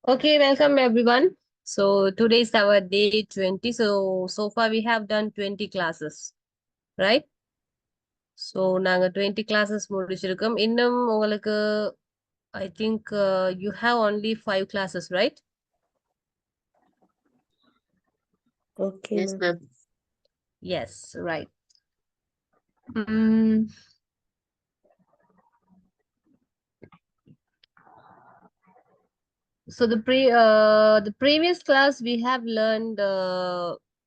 Okay, welcome everyone. So today is our day 20. So far we have done 20 classes, right? So நாங்க 20 classes முடிச்சிருக்கோம். இன்னும் உங்களுக்கு I think you have only 5 classes, right? Okay, Yes, ma'am. ma'am. Yes, right. Mm, so the previous class we have learned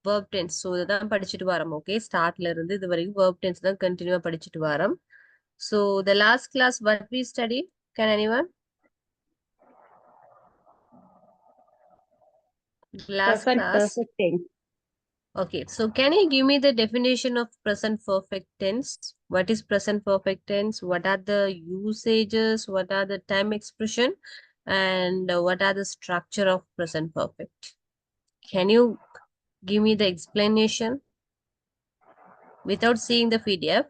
verb tense. So இதான் படிச்சிட்டு வரோம். Okay, startல இருந்து இது வரைக்கும் verb tense தான் continue படிச்சிட்டு வரோம். So the last class what we studied, can anyone? Last Present class. perfect tense. Okay, so can you give me the definition of present perfect tense? What is present perfect tense? What are the usages? What are the time expression? And what are the structure of present perfect? Can you give me the explanation without seeing the PDF?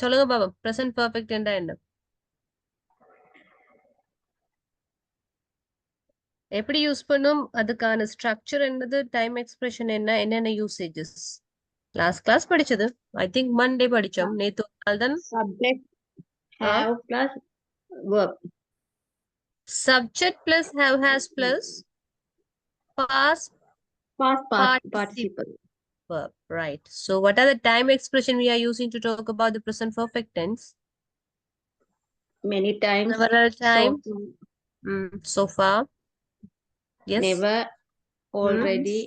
சொல்லுங்க Baba, present perfect என்றா என்ன? எப்படி use பண்ணும், அதுக்கான structure என்னது, time expression என்ன, என்னென்ன usages last class படிச்சது. ஐ திங்க் மண்டே படிச்சோம். நேத்து ஒரு நாள் தான். Subject have plus verb. Subject plus have has plus past Past participle participle. verb, right? So what are the time expression we are using to talk about the present perfect tense? Many times. Several time. So, So far. Yes. never. Already.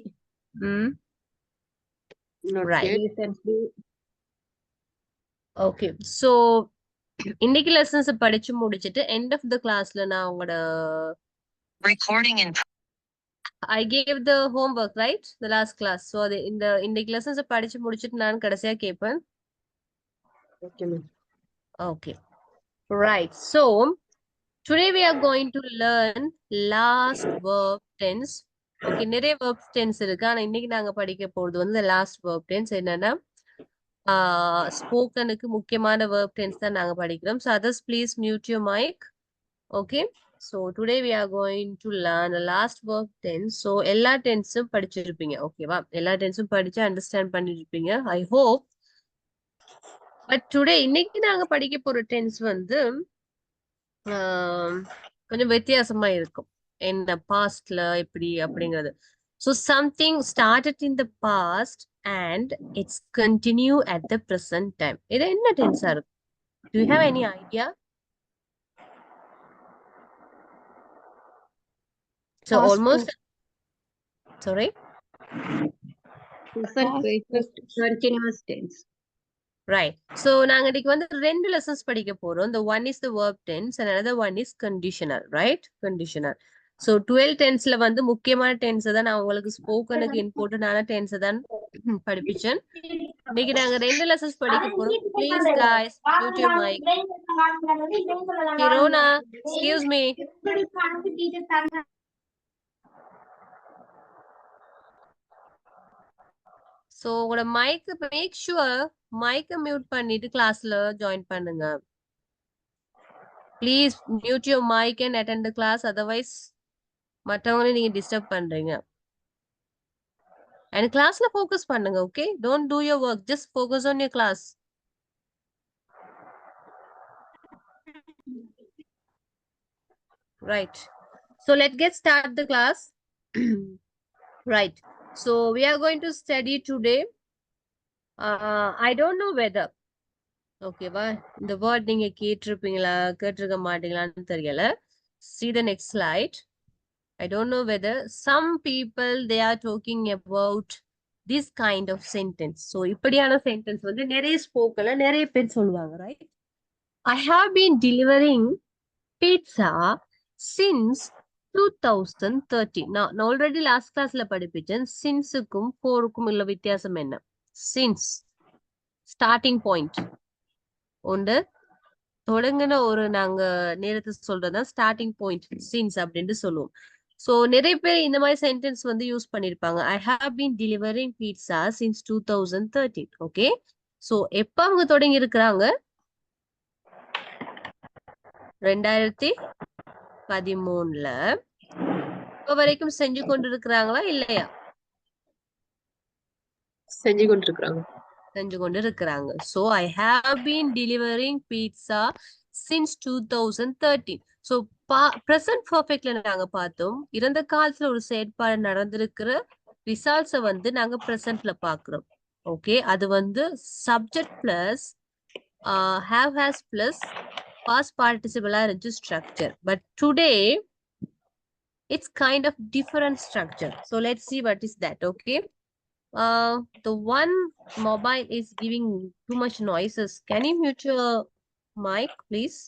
Not Right. yet. Recently. Okay. So இன்னைக்கு lessons படிச்சு முடிச்சிட்டு end of the classல நான் உங்களோட Recording in I gave the homework, right? The last class. So இந்த இன்னைக்கு lessons படிச்சு முடிச்சிட்டு நான் கடைசியா கேட்பேன். Okay, ma'am. Okay. Right. So today we are going to learn last verb tense. Okay, நிறைய verb tense இருக்கு. ஆனா இன்னைக்கு நாங்க படிக்க போறது வந்து last verb tense. என்னன்னா ஸ்போக்கனுக்கு முக்கியமான verb tense தான் நாங்க படிக்கிறோம். So others please mute your mic. Okay. So today we are going to learn the last verb tense. So எல்லா டென்ஸும் படிச்சிருப்பீங்க. ஓகேவா? எல்லா டென்ஸும் படிச்சு அண்டர்ஸ்டாண்ட் பண்ணிருப்பீங்க. I hope. But today இன்னைக்கு நாங்க படிக்க போற டென்ஸ் வந்து கொஞ்சம் வித்தியாசமா இருக்கும். என்ன பாஸ்ட்ல எப்படி அப்படிங்கிறது. So something started in the past and it's continue at the present time. இது என்ன டென்ஸா இருக்கும்? Do you have any idea? So Past almost, sorry. Present perfect continuous tense. Right. So நாங்க இன்னைக்கு வந்து ரெண்டு lessons படிக்க போறோம். The one is the verb tense and another one is conditional, right? Conditional. So 12 tenseல வந்து முக்கியமான tense தான் நான் உங்களுக்கு ஸ்போக்கனுக்கு இம்பார்ட்டன்டான tense தான் படிப்பிச்சேன். இன்னைக்கு நாங்க ரெண்டு lessons படிக்க போறோம். Please guys, mute your mic. Kirona, excuse me. So உங்களோட mic make sure mic mute பண்ணிட்டு classல join பண்ணுங்க. Please mute your mic and attend the class. Otherwise, மற்றவங்களை நீங்க disturb பண்றீங்க. And classல focus பண்ணுங்க, okay? Don't do your work. Just focus on your class. Right. So let's get start the class. Right. So we are going to study today. I don't know whether. ஓகேவா? இந்த word நீங்க கேட்டிருப்பீங்களா கேட்டிருக்க மாட்டீங்களான்னு தெரியல. See the next slide. I don't know whether some people they are talking about this kind of sentence. So இப்படியான sentence வந்து நிறைய ஸ்போக்கன்ல நிறைய பேர் சொல்லுவாங்க, right? I have been delivering pizza since 2013. நான் ஆல்ரெடி லாஸ்ட் கிளாஸ்ல படிப்பிச்சேன். சின்ஸுக்கும் போருக்கும் உள்ள வித்தியாசம் என்ன? சின்ஸ் ஸ்டார்டிங் பாயிண்ட் ஒன்று தொடங்கின ஒரு நாங்க நேரத்தை சொல்றதா ஸ்டார்டிங் பாயிண்ட் சின்ஸ் அப்படின்னு சொல்லுவோம். சோ நிறைய பேர் இந்த மாதிரி சென்டென்ஸ் வந்து யூஸ் பண்ணிருப்பாங்க. I have been delivering pizza since 2013. Okay, so எப்ப அவங்க தொடங்கி இருக்கிறாங்க? 2013ல இப்ப வரைக்கும் செஞ்சு கொண்டிருக்கிறாங்களா இல்லையா? செஞ்சு கொண்டிருக்கிறாங்க. செஞ்சு கொண்டு இருக்கிறாங்க. So I have been delivering pizza since 2013. So present perfectல நாங்க பார்த்தோம். இறந்த காலத்துல ஒரு செயற்பாடு நடந்திருக்கிற ரிசல்ட்ஸ வந்து நாங்க presentல பார்க்கிறோம். ஓகே, அது வந்து subject plus have has plus past participle இருந்துச்சு structure. But today it's kind of different structure. So let's see what is that. Okay. The one mobile is giving too much noises. Can you mute your mic, please?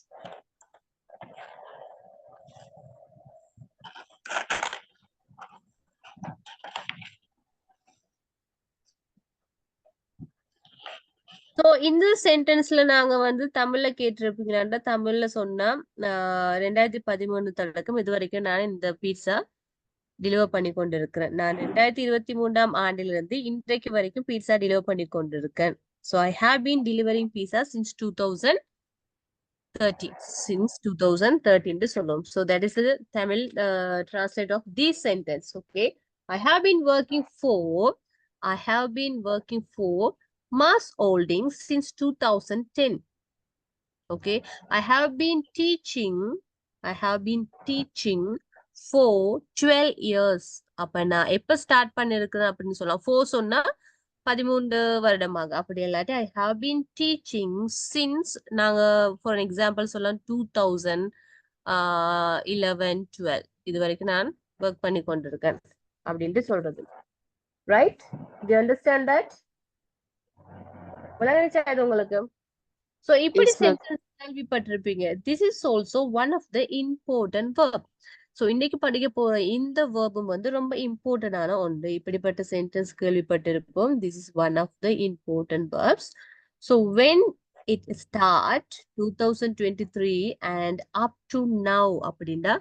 So இந்த சென்டென்ஸ்ல நாங்க வந்து தமிழ்ல கேட்டிருப்பீங்களாண்டா தமிழ்ல சொன்னா 2013 தொடக்கம் இது வரைக்கும் நான் இந்த பீட்சா டெலிவர் பண்ணி கொண்டிருக்கிறேன். நான் 2023ஆம் ஆண்டிலிருந்து இன்றைக்கு வரைக்கும் பீட்சா டெலிவர் பண்ணி கொண்டிருக்கேன். So I have been delivering pizza since 2013 ன்னு சொல்லுவோம். So that is the Tamil translate of this sentence. Okay, I have been working for Mars Holdings since 2010. Okay, I have been teaching for 12 years. அப்ப நான் எப்ப start பண்ணிருக்கிறேன் அப்படின்னு சொல்லலாம். 4 சொன்னா 13 வருடமாக. அப்படி இல்லாட்டி I have been teaching since நாங்க ஃபார் எக்ஸாம்பிள் சொல்லலாம் 2011, 12 இது வரைக்கும் நான் ஒர்க் பண்ணி கொண்டிருக்கேன் அப்படின்ட்டு சொல்றது. Right? Do you understand that? விளங்குச்சா இது உங்களுக்கு? So இப்படி Yes, ma'am. சென்டென்ஸ் கேள்விப்பட்டிருப்பீங்க. This is also one of the important verb. So இன்னைக்கு படிக்க போற இந்த வேர்பும் வந்து ரொம்ப இம்பார்ட்டன்டான ஒன்று. இப்படிப்பட்ட சென்டென்ஸ் கேள்விப்பட்டிருப்போம். This is one of the important verbs. So when it start 2023 and up to now அப்படின்னா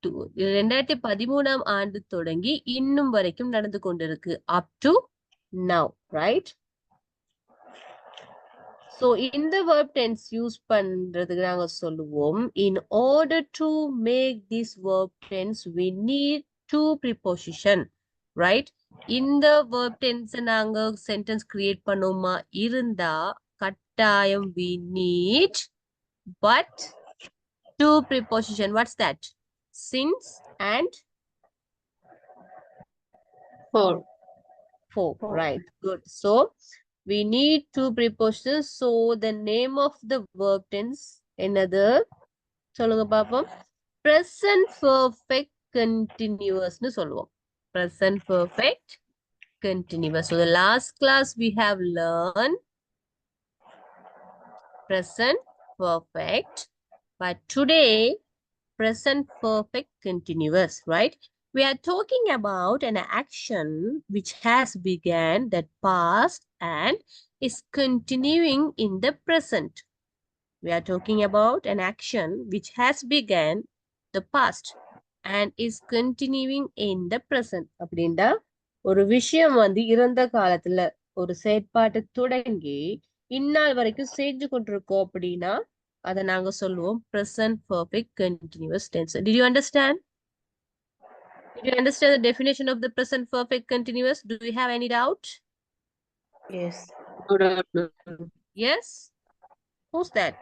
2013ஆம் ஆண்டு தொடங்கி இன்னும் வரைக்கும் நடந்து கொண்டிருக்கு. Up to now, right? So in the verb tense use பண்றதுக்கு நாங்க சொல்லுவோம், in order to make this verb tense we need two preposition, right? இந்த verb tense நாங்க sentence create பண்ணோமா இருந்தா கட்டாயம் we need but two preposition. What's that? Since and for. Right, good. So we need two prepositions. So the name of the verb tense another சொல்லுங்க பாப்போம். Present perfect continuous னு சொல்லுவோம். Present perfect continuous. So the last class we have learned present perfect, but today present perfect continuous, right? We are talking about an action which has begun that past and is continuing in the present. We are talking about an action which has begun the past and is continuing in the present. அப்படின்னா ஒரு விஷயம் வந்து இறந்த காலத்துல ஒரு செயற்பாட்டு தொடங்கி இந்நாள் வரைக்கும் செஞ்சு கொண்டிருக்கோம் அப்படின்னா அதை நாங்க சொல்லுவோம் present perfect continuous tense. Did you understand? Did you understand the definition of the present perfect continuous? Do you have any doubt? Yes. No doubt, ma'am. Yes? Who's that?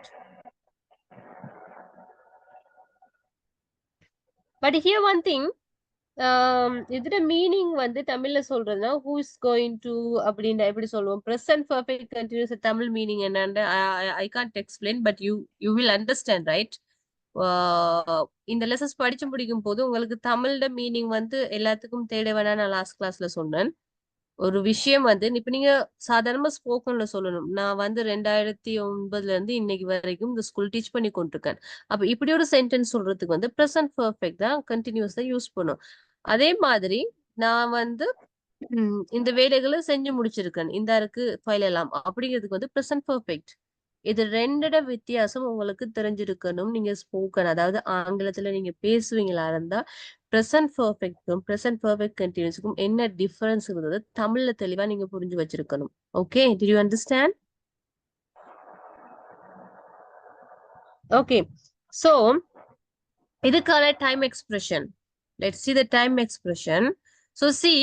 But here one thing, இதோட meaning வந்து தமிழ்ல சொல்றதுன்னா who is going to அப்படின்ற எப்படி சொல்லுவோம். present perfect continuous Tamil meaning என்னன்னு I can't explain, but you will understand, right? இந்த lessons படிச்சு முடிக்கும் போது உங்களுக்கு தமிழோட மீனிங் வந்து எல்லாத்துக்கும் தேட வேணா நான் லாஸ்ட் கிளாஸ்ல சொன்னேன். ஒரு விஷயம் வந்து இப்ப நீங்க சாதாரணமா ஸ்போக்கன்ல சொல்லணும். நான் வந்து 2009 இருந்து இன்னைக்கு வரைக்கும் இந்த ஸ்கூல் டீச் பண்ணி கொண்டிருக்கேன். அப்ப இப்படி ஒரு சென்டென்ஸ் சொல்றதுக்கு வந்து present perfect தான் கண்டினியூஸ் தான் யூஸ் பண்ணும். அதே மாதிரி நான் வந்து இந்த வேலைகளை செஞ்சு முடிச்சிருக்கேன். இந்த இருக்கு ஃபைல் எல்லாம் அப்படிங்கிறதுக்கு வந்து present perfect. இது ரெண்டோட வித்தியாசம் உங்களுக்கு தெரிஞ்சிருக்கணும். நீங்க ஸ்போக்கன் அதாவது ஆங்கிலத்துல நீங்க பேசுவீங்களா இருந்தா present perfectக்கும் present perfect continuousக்கும் என்ன டிஃபரன்ஸ் இருந்தது தமிழ்ல தெளிவா நீங்க புரிஞ்சு வச்சிருக்கணும். Okay, did you understand? Okay, So இதுக்கான time expression. Let's see the time expression. So see,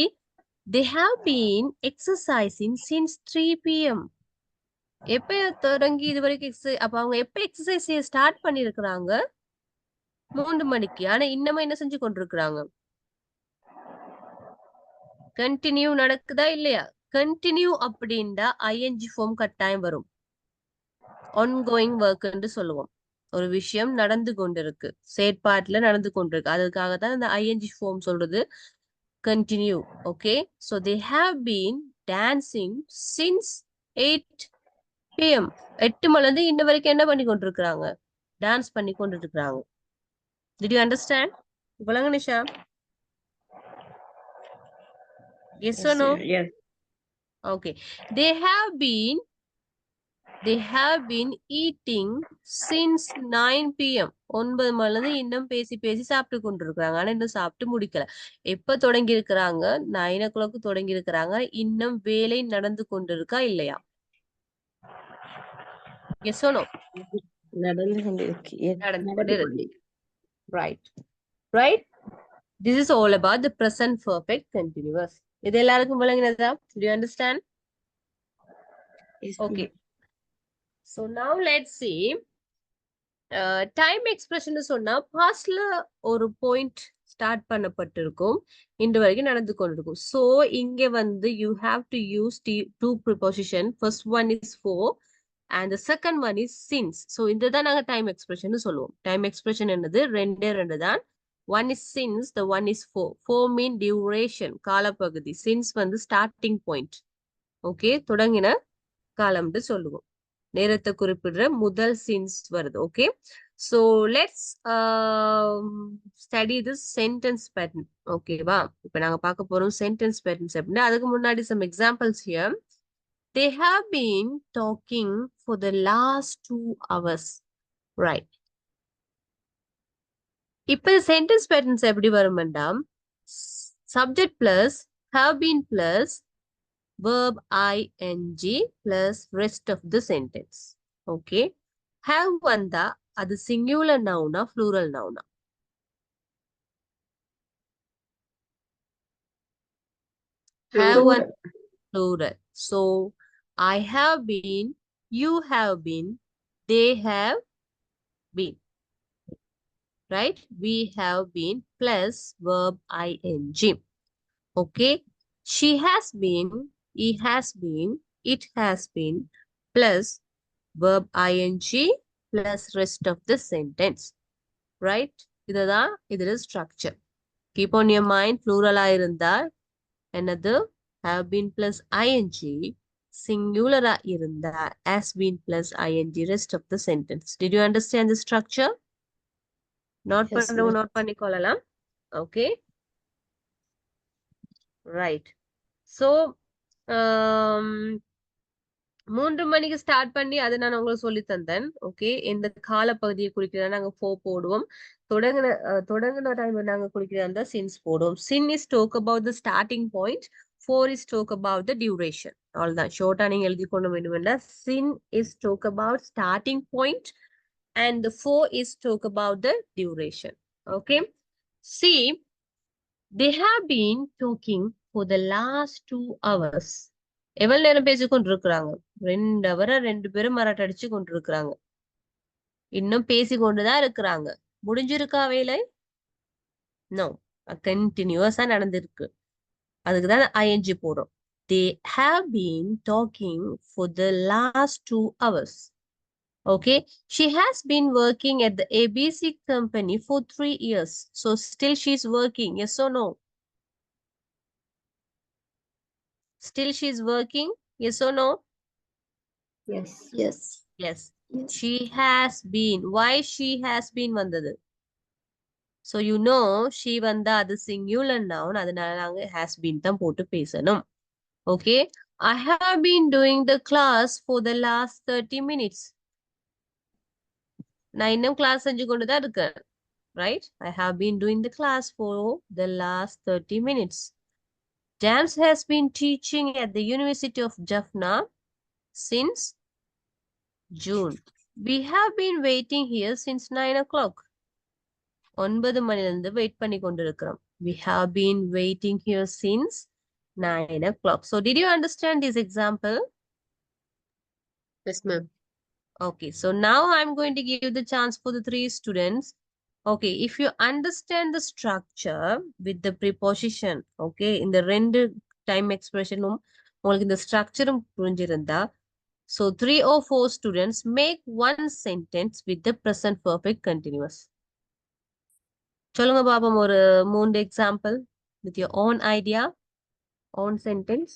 they have been exercising since 3 p.m. எப்ப தொடங்கி இது வரைக்கும் அப்ப அவங்க எப்ப எக்ஸசைஸ் ஸ்டார்ட் பண்ணிருக்கிறாங்க? 3 மணிக்கு. ஆனா இன்னமும் என்ன செஞ்சு கொண்டிருக்கிறாங்க? கண்டினியூ நடக்குதா இல்லையா? கண்டினியூ அப்படின்னா ஐஎன்ஜி ஃபார்ம் கட்டாயம் வரும். ongoing ஒர்க்ன்னு சொல்லுவோம். ஒரு விஷயம் நடந்து கொண்டிருக்கு, செயற்பாட்டுல நடந்து கொண்டிருக்கு, அதுக்காக தான் இந்த ஐஎன்ஜி ஃபார்ம் சொல்றது continue. Okay, so they have been dancing since 8 p.m. 8 மணில இருந்து இன்ன வரைக்கும் என்ன பண்ணி கொண்டிருக்கிறாங்க? டான்ஸ் பண்ணி கொண்டிருக்கிறாங்க. Did you understand? விளங்க Nisha? Yes or no? Yes. Okay. They have been eating since 9 p.m. 9 மணில இருந்து இன்னும் பேசி பேசி சாப்பிட்டு கொண்டிருக்கிறாங்க. ஆனா இன்னும் சாப்பிட்டு முடிக்கல. எப்ப தொடங்கி இருக்கிறாங்க? 9 o'clock தொடங்கி இருக்கிறாங்க. இன்னும் வேலை நடந்து கொண்டிருக்கா இல்லையா? Yes or no? நடந்து கொண்டிருக்கு. Yes. நடந்து கொண்டிருக்கு. Right. Right? This is all about the present perfect continuous. இது எல்லாருக்கும் விளங்கினதா? Do you understand? Yes. Okay. So now let's see. Time expression சொன்னா பாஸ்ட்ல ஒரு பாயிண்ட் ஸ்டார்ட் பண்ணப்பட்டிருக்கும், இன்று வரைக்கும் நடந்து கொண்டிருக்கும். So இங்க வந்து you have to use two preposition. First one is for and the second one is since. So இதுதான் நாங்க டைம் எக்ஸ்பிரஷன் சொல்லுவோம். டைம் எக்ஸ்பிரஷன் என்னது? ரெண்டு தான். One is since, the one is for. For mean duration, காலப்பகுதி. Since வந்து starting point. Okay, தொடங்கின காலம்னு சொல்லுவோம். நேரத்தை குறிப்பிடுற முதல் since வருது. Okay, so let's study this sentence pattern. Okay வா? இப்ப நாங்க பார்க்க போறோம் sentence patterns அப்படின்னா அதுக்கு முன்னாடி some examples here. They have been talking for the last 2 hours. Right. இப்ப sentence patterns எப்படி வரும்டா? Subject plus have been plus verb ing plus rest of the sentence. Okay. Have வந்தா அது singular noun ah plural noun ah? Have one plural. So I have been, you have been, they have been. Right? We have been plus verb ing. Okay. She has been, he has been, it has been plus verb ing plus rest of the sentence. Right? இதுதான் இதுல structure. Keep on your mind, plural ஆ இருந்தா என்னது? Have been plus ing, singular ஆ இருந்தா has been plus ing, rest of the sentence. Did you understand the structure? Note Yes, பண்றவங்க ma'am. note பண்ணிக்கொள்ளலாம். Okay. Right. So, 3 மணிக்கு start பண்ணி அதை நான் உங்களுக்கு சொல்லி தந்தேன். ஓகே, இந்த காலப்பகுதியை குறிக்கிறதா நாங்க 4 போடுவோம். தொடங்கின டைம் நாங்க குறிக்கிறதா சின்ஸ் போடுவோம். Since is talk about the starting point, 4 is talk about the duration. அவ்வளவுதான், ஷார்ட்டா நீங்க எழுதி கொண்டு வேண்டுமென்றா since is talk about starting point and the 4 is talk about the duration. Okay, see, they have been talking for the last 2 hours. எவ்வளவு நேரம் பேசி கொண்டிருக்கிறாங்க? 2 hour 2 பேரும் மராட்ட அடிச்சு கொண்டிருக்கிறாங்க. இன்னும் பேசி கொண்டுதான் இருக்கிறாங்க. முடிஞ்சிருக்கா வேலை? நோ, கண்டினியூஸா நடந்திருக்கு. அதுக்குதான் ஐஎன்ஜி போடுறோம். They have been talking for the last 2 hours. Okay, she has been working at the ABC company for 3 years. So still she's working, yes or no? Still she's working, yes or no? Yes. Yes. Yes. She has been. Why she has been வந்தது? So you know, she வந்தா அது singular noun. அதனால நாங்க has been தான் போட்டு பேசணும். Okay. I have been doing the class for the last 30 minutes. நான் இன்னும் கிளாஸ் செஞ்சு கொண்டுதான் இருக்கேன். Right? I have been doing the class for the last 30 minutes. James has been teaching at the University of Jaffna since June. We have been waiting here since 9 o'clock. 9 மணிலிருந்து wait பண்ணி கொண்டிருக்கிறோம். We have been waiting here since 9 o'clock. So did you understand this example? Yes, ma'am. Okay, so now I'm going to give the chance for the 3 students. Okay, if you understand the structure with the preposition, okay, in the ரெண்டு time expression உங்களுக்கு இந்த structure புரிஞ்சிருந்தா, so 3 or 4 students make one sentence with the present perfect continuous. சொல்லுங்க பாப்போம் ஒரு 3 example with your own idea, own sentence.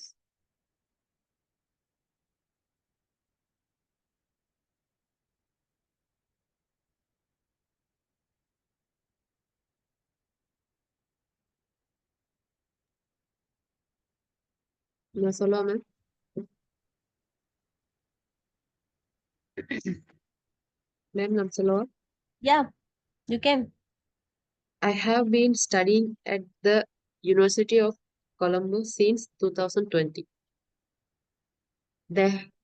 நான் சொல்லவா ma'am? Ma'am, நான் சொல்லவா? Yeah, you can. I have been studying at the University of Colombo since 2020.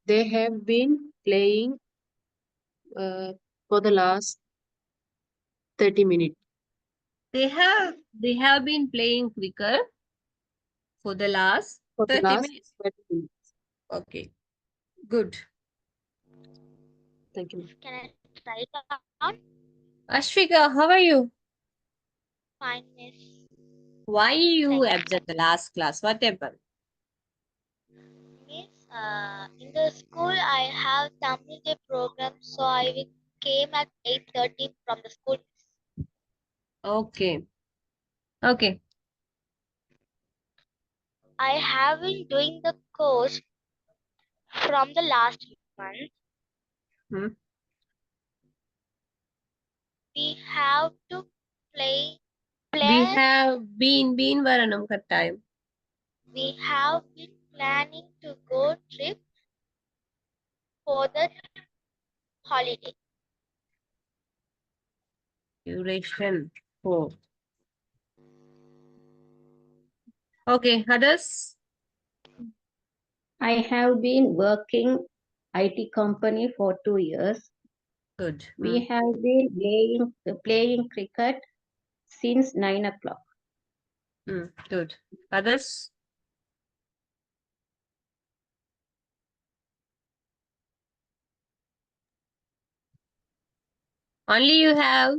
They have been playing for the last 30 minutes. They have been playing cricket for the last For the 30 last minutes. 30 minutes. Okay, good. Thank you. Can I try it out? Ashwika, how are you? Fine, miss. Why you Thank you. absent the last class? What happened? Miss, in the school I have Tamil Day program, so came at 8:30 from the school. Okay. Okay. I have been doing the course from the last month. Hmm. We have to play, We plan. have been varanam time. We have been planning to go trip for the holiday. Duration 4. Okay, others? I have been working IT company for 2 years. Good. We have been playing cricket since 9 o'clock. Good. Others? Only you have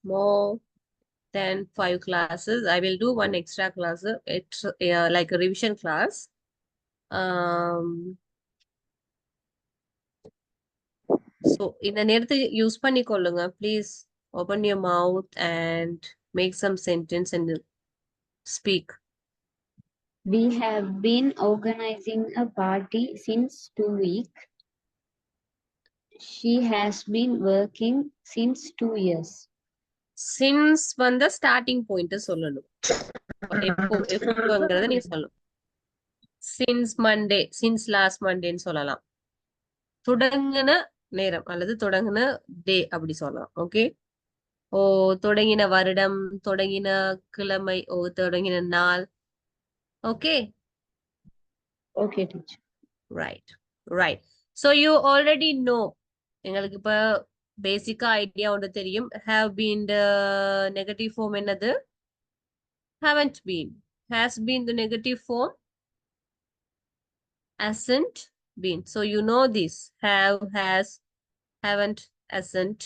more than 5 classes. I will do one extra class. It's like a revision class. So இந்த நேரத்தை use பண்ணிக்கொள்ளுங்க. Please open your mouth and make some sentence and speak. We have been organizing a party since 2 weeks. She has been working since 2 years. Since வந்த starting point சொல்லணும். எப்போங்கிறத நீங்க சொல்லணும். Since Monday, since last Monday ன்னு சொல்லலாம். தொடங்கின நேரம் அல்லது தொடங்கின டே அப்படி சொல்லலாம். ஓகே. ஓ தொடங்கின வருடம், தொடங்கின கிழமை, ஓ தொடங்கின நாள். Okay. Okay, teacher. Right. Right. So you already know. எங்களுக்கு இப்ப பேசிக்கா ஐடியா ஒன்று தெரியும். Have been the negative form என்னது? Haven't been. Has been the negative form? Hasn't been. So you know this. Have, has, haven't, hasn't.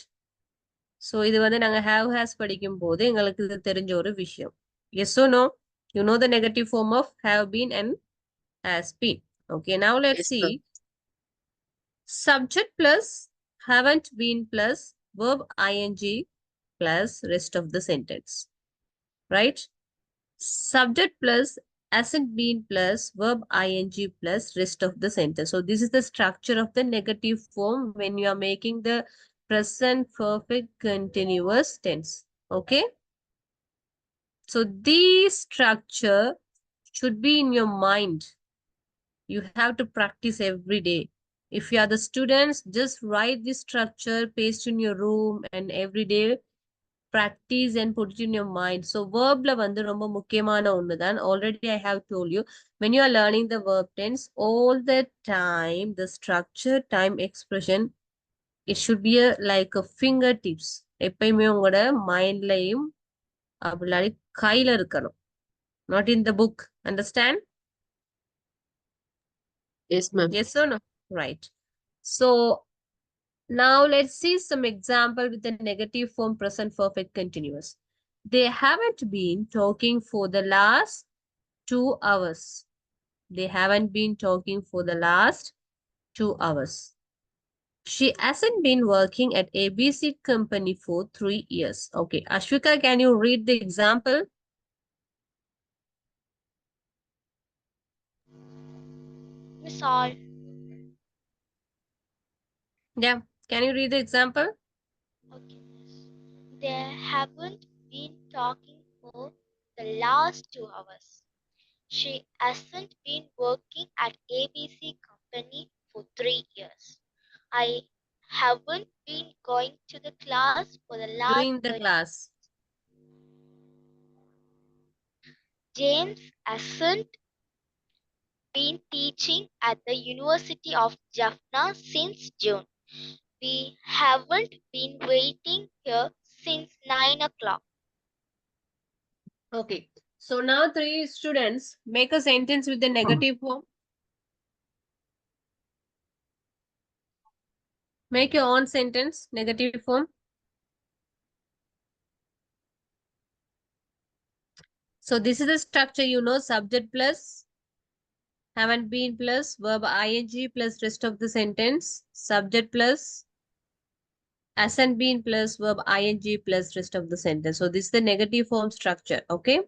So இது வந்து நாங்க have, has படிக்கும் போது எங்களுக்கு இது தெரிஞ்ச ஒரு விஷயம். Yes or no? You know the negative form of have been and has been. Okay, now let's Yes, see. ma'am. Subject plus haven't been plus verb ing plus rest of the sentence. Right? Subject plus hasn't been plus verb ing plus rest of the sentence. So this is the structure of the negative form when you are making the present perfect continuous tense. Okay? So this structure should be in your mind. You have to practice every day. If you are the students, just write this structure, paste in your room, and every day practice and put it in your mind. So verb la vandu romba mukkiyamaana onnu dhaan. Already I have told you, when you are learning the verb tense, all the time the structure, time, expression It should be like a fingertips. எப்பயுமே உங்களோட மைண்ட்லயும் அப்படி கையில இருக்கணும். Not in the book. Understand? Yes, ma'am. Yes or no? Right. So now let's see some example with the negative form present perfect continuous. They haven't been talking for the last 2 hours. They haven't been talking for the last 2 hours. She hasn't been working at ABC company for 3 years. Okay, Ashwika, can you read the example? Miss all. Yeah, can you read the example? Okay, miss. They haven't been talking for the last 2 hours. She hasn't been working at ABC company for 3 years. I haven't been going to the class for the last During the 30 class. James hasn't been teaching at the University of Jaffna since June. We haven't been waiting here since 9 o'clock. Okay, so now 3 students make a sentence with the negative form. Make your own sentence, negative form. So this is the structure, you know, subject plus, haven't been plus, verb ing plus rest of the sentence, subject plus, hasn't been plus, verb ing plus rest of the sentence. So this is the negative form structure, okay?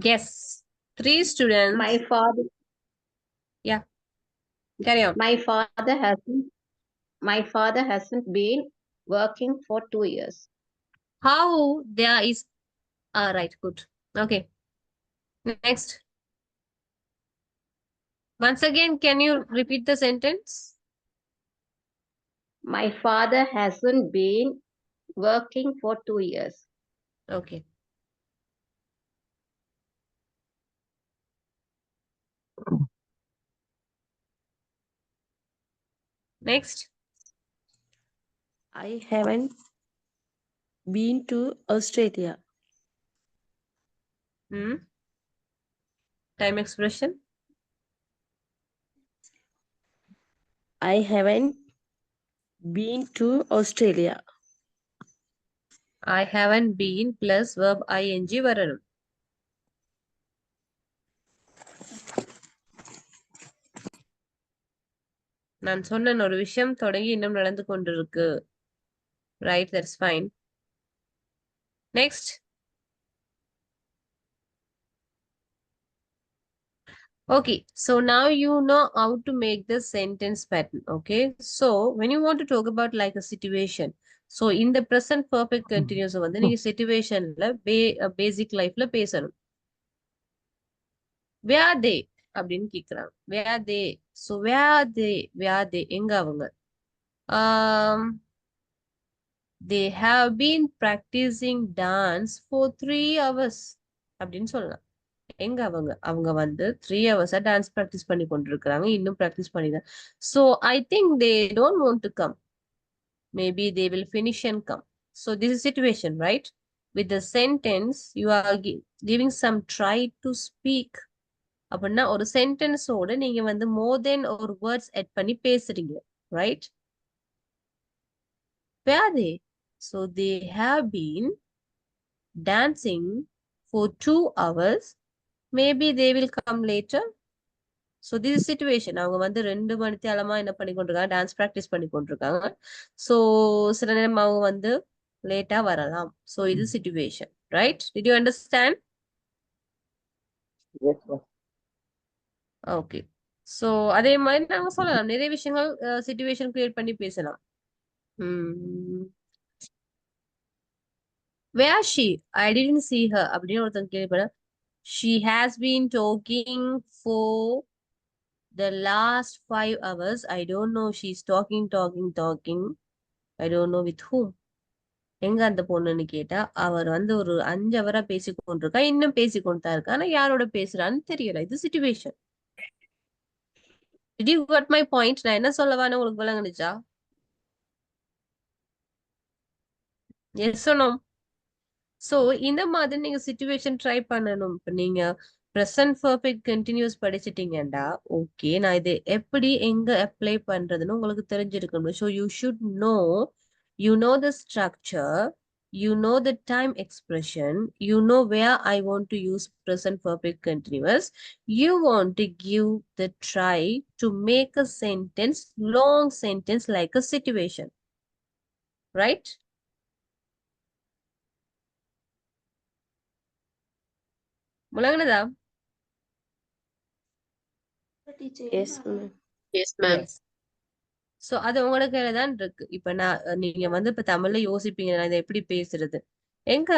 Yes, 3 students. My father, Yeah, carry on. my father hasn't been working for 2 years. How there is, right, good. Okay, next. Once again, can you repeat the sentence? My father hasn't been working for 2 years. Okay. Next. I haven't been to Australia. Time expression. I haven't been to Australia. I haven't been plus verb ing வரணும். நான் சொன்ன ஒரு விஷயம் தொடங்கி இன்னும் நடந்து கொண்டிருக்கு. Right, that's fine. Next. Okay, so now you know how to make the sentence pattern, okay? So when you want to talk about like a situation, so in the present perfect continuous வந்து நீங்க situationல basic lifeல பேசணும். Where are they அப்படின்னு கேக்குறாங்க. Where are they? So where are they? எங்க அவங்க? They have been practicing dance for 3 hours அப்படின்னு சொல்லலாம். எங்க அவங்க வந்து 3 hours டான்ஸ் ப்ராக்டிஸ் பண்ணி கொண்டிருக்கிறாங்க. இன்னும் ப்ராக்டிஸ் பண்ணிதான். So I think they don't want to come. Maybe they will finish and come. So this is situation, right? With the sentence, you are giving some try to speak. அப்படின்னா ஒரு சென்டென்ஸோட நீங்க வந்து more than ஒரு words add பண்ணி பேசுறீங்க, right? Where are they? So they have been dancing for 2 hours. Maybe they will come later. So this is situation. அவங்க வந்து 2 மணித்தியாலமா என்ன பண்ணி கொண்டிருக்காங்க, டான்ஸ் பிராக்டிஸ் பண்ணி கொண்டிருக்காங்க. So சில நேரம் அவங்க வந்து லேட்டா வரலாம். So இது situation, right? Did you understand? Yes, sir. Okay. So அதே மாதிரி நாங்க சொல்லலாம், நிறைய விஷயங்கள் situation கிரியேட் பண்ணி பேசலாம். Where is she? I didn't see her. அப்படின்னு ஒருத்தங்க கேள்விப்பட, she has been talking for the last 5 hours. I don't know. She's talking. I don't know with whom. எங்க அந்த பொண்ணுன்னு கேட்டா, அவர் வந்து ஒரு 5 ஹவரா பேசிக்கொண்டிருக்கா. இன்னும் பேசிக்கொண்டு தான் இருக்கா. ஆனா யாரோட பேசுறான்னு தெரியல. இது situation. Did you got my point? நான் என்ன சொல்ல வரேன்னு உங்களுக்கு விளங்குனுச்சா? Yes or no? So இந்த மாதிரி நீங்க சிச்சுவேஷன் ட்ரை பண்ணணும். இப்ப நீங்க present perfect continuous படிச்சிட்டீங்கடா, ஓகே, நான் இது எப்படி எங்க அப்ளை பண்றதுன்னு உங்களுக்கு தெரிஞ்சிருக்கணும். So you know the structure, you know the time expression, you know where I want to use present perfect continuous. You want to give the try to make a sentence, long sentence like a situation. Right? முழங்குனதா? Yes, ma'am. Yes, ma'am. Yes. So அது உங்களுக்கு கையில தான் இருக்கு. இப்ப நீங்க வந்து இப்ப தமிழ்ல யோசிப்பீங்க, நான் இதை எப்படி பேசுறது, எங்க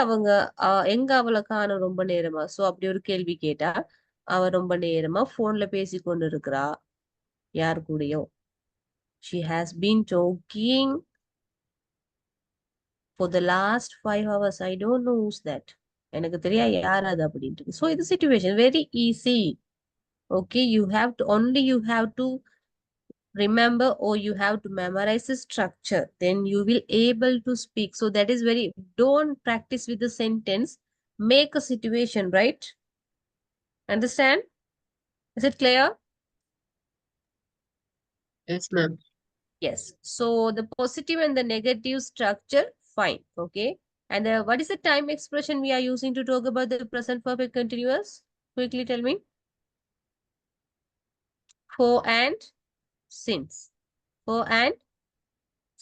அவளை காணோம் ரொம்ப நேரமா. சோ அப்படி ஒரு கேள்வி கேட்டா, அவ ரொம்ப நேரமா போன்ல பேசி கொண்டு இருக்கிறா யார் கூடயோ. She has been talking for the last 5 hours. I don't know who's that. எனக்கு தெரியா யார் அது அப்படின்ட்டு. சோ இது situation very easy. Okay, you have to remember, or you have to memorize the structure, then you will able to speak. So that is very, don't practice with the sentence, make a situation, right? Understand? Is it clear? Yes, ma'am. Yes. So the positive and the negative structure, fine. Okay. And what is the time expression we are using to talk about the present perfect continuous? Quickly tell me. For and since. For and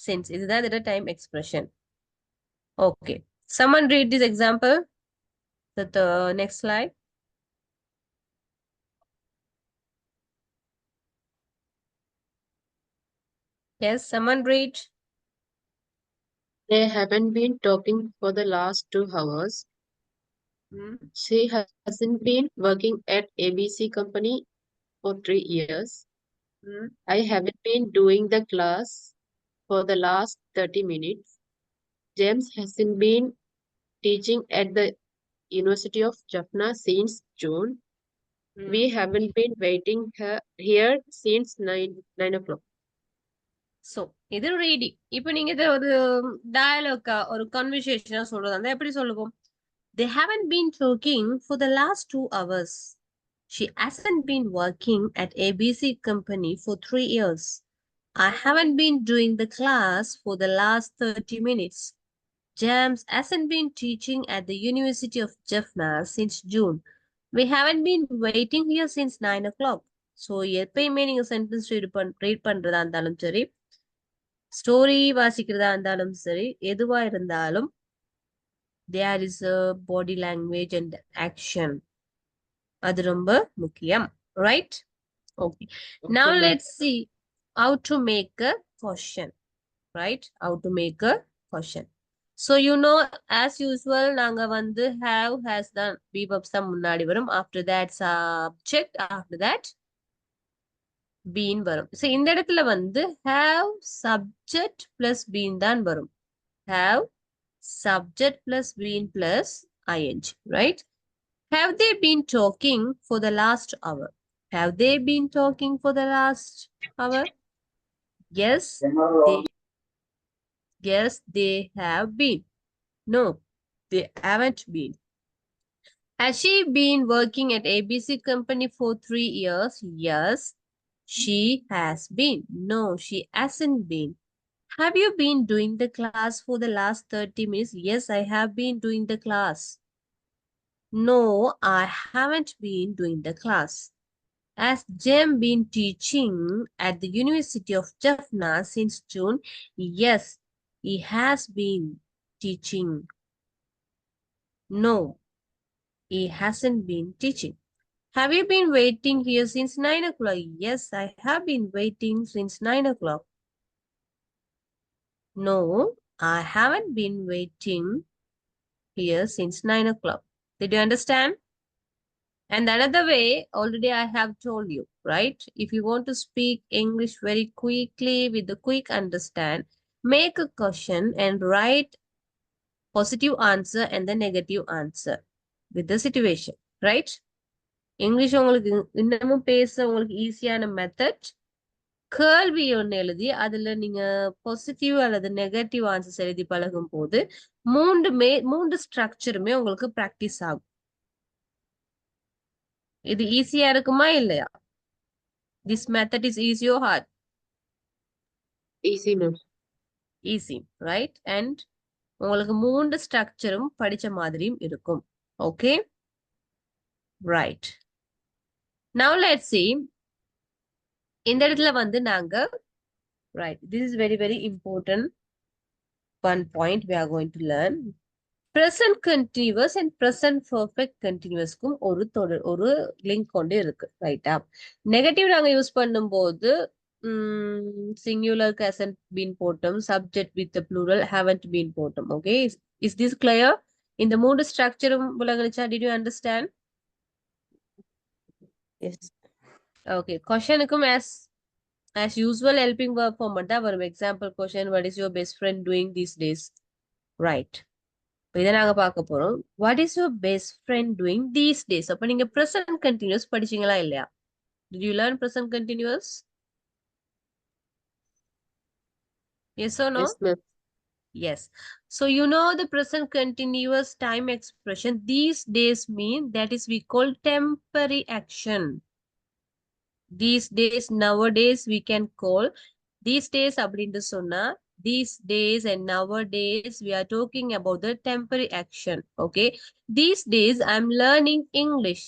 since. Is that the time expression? Okay. Someone read this example. The next slide. Yes, someone read. They haven't been talking for the last 2 hours. She hasn't been working at ABC company for 3 years. I haven't been doing the class for the last 30 minutes. James hasn't been teaching at the University of Jaffna since June. We haven't been waiting here since 9 o'clock. So, இது reading. இப்போ நீங்க இதை ஒரு dialogue ஒரு conversation சொல்றதா இருந்தா எப்படி சொல்லுவோம்? They haven't been talking for the last 2 hours. She hasn't been working at ABC company for 3 years. I haven't been doing the class for the last 30 minutes. James hasn't been teaching at the University of Jaffna since June. We haven't been waiting here since 9 o'clock. So, எப்பயுமே நீங்க sentence read பண்றதா இருந்தாலும் சரி, story வாசிக்கிறதா இருந்தாலும் சரி, எதுவா இருந்தாலும் there is a body language and action. அது ரொம்ப முக்கியம். Right? Okay. Now let's see how to make a question. Right? How to make a question. So you know, as usual, நாங்க வந்து have, has தான் verbs தான் முன்னாடி வரும். After that subject, after that been வரும். So இந்த இடத்துல வந்து have subject plus been தான் வரும். Have subject plus been plus ing, right? Have they been talking for the last hour? Have they been talking for the last hour? Yes, they have been. No, they haven't been. Has she been working at ABC company for 3 years? Yes, she has been. No, she hasn't been. Have you been doing the class for the last 30 minutes? Yes, I have been doing the class. No, I haven't been doing the class. Has Jem been teaching at the University of Jaffna since June? Yes, he has been teaching. No, he hasn't been teaching. Have you been waiting here since 9 o'clock? Yes, I have been waiting since 9 o'clock. No, I haven't been waiting here since 9 o'clock. Did you understand? And another way, already I have told you, right? If you want to speak English very quickly with the quick understand, make a question and write positive answer and the negative answer with the situation, right? English உங்களுக்கு இன்னமும் பேச உங்களுக்கு ஈஸியான method கேள்வி ஒன்று எழுதி அதுல நீங்க பாசிட்டிவ் அல்லது நெகட்டிவ் ஆன்சர்ஸ் எழுதி பழகும் போது மூன்று ஸ்ட்ரக்சருமே உங்களுக்கு பிராக்டிஸ் ஆகும். இது ஈஸியா இருக்குமா இல்லையா? This method is easy or hard? Easy, ma'am. Easy, right? And உங்களுக்கு மூன்று ஸ்ட்ரக்சரும் படிச்ச மாதிரியும் இருக்கும். Okay, right. Now let's see. இந்த இடத்துல வந்து நாங்க right, this is very very important one point we are going to learn. Present continuous and present perfect continuousக்கும் ஒரு லிங்க் கொண்டு இருக்கு, ரைட்டா? நெகட்டிவ் நாங்க யூஸ் பண்ணும்போது singular hasn't been போட்டோம், subject with the plural haven't been போட்டோம். Okay, is this clear? இந்த மூணு ஸ்ட்ரக்சரும் விளங்குச்சா? Did you understand? Yes. Okay, questionக்கும் as usual helping verb form தான் வரும். Example question, what is your best friend doing these days? Right. இதை நாங்க பார்க்க போறோம். What is your best friend doing these days? அப்ப நீங்க present continuous படிச்சீங்களா இல்லையா? Did you learn present continuous? Yes or no? Yes, ma'am. Yes. So you know the present continuous time expression these days mean that is we call temporary action. These days, nowadays we can call these days அப்படினு சொன்னா these days and nowadays we are talking about the temporary action. Okay, these days I'm learning English.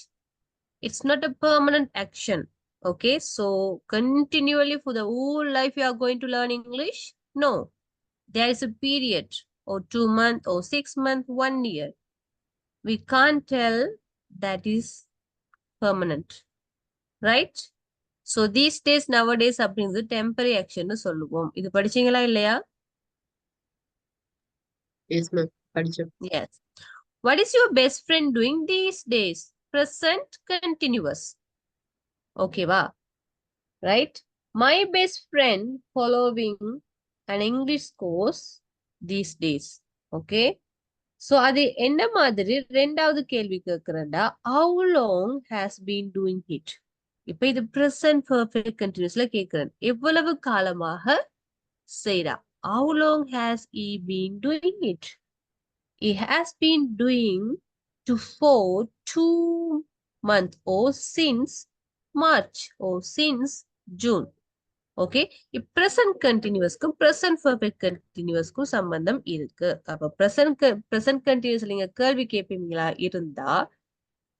It's not a permanent action. Okay, so continually for the whole life you are going to learn English? No, there is a period or 2 months or 6 months, 1 year. We can't tell that is permanent, right? So these days, nowadays அப்படிங்கிறது temporary action சொல்லுவோம். இது படிச்சீங்களா இல்லையா? Yes, ma'am. படிச்சோம். Yes. What is your best friend doing these days? Present continuous. Okay, va? Right? My best friend following an English course these days. Okay? So அது என்ன மாதிரி ரெண்டாவது கேள்வி கேட்கிறேன்டா, how long has been doing it? இப்ப இது present perfect continuously கேட்கிறேன். எவ்வளவு காலமாக செய்றா? How long has he been doing it? He has been doing for 2 months or since March or since June. Okay, present continuousக்கும் present perfect continuousக்கும் சம்பந்தம் இருக்கு. அப்ப present continuous நீங்க கேள்வி கேட்பீங்களா இருந்தா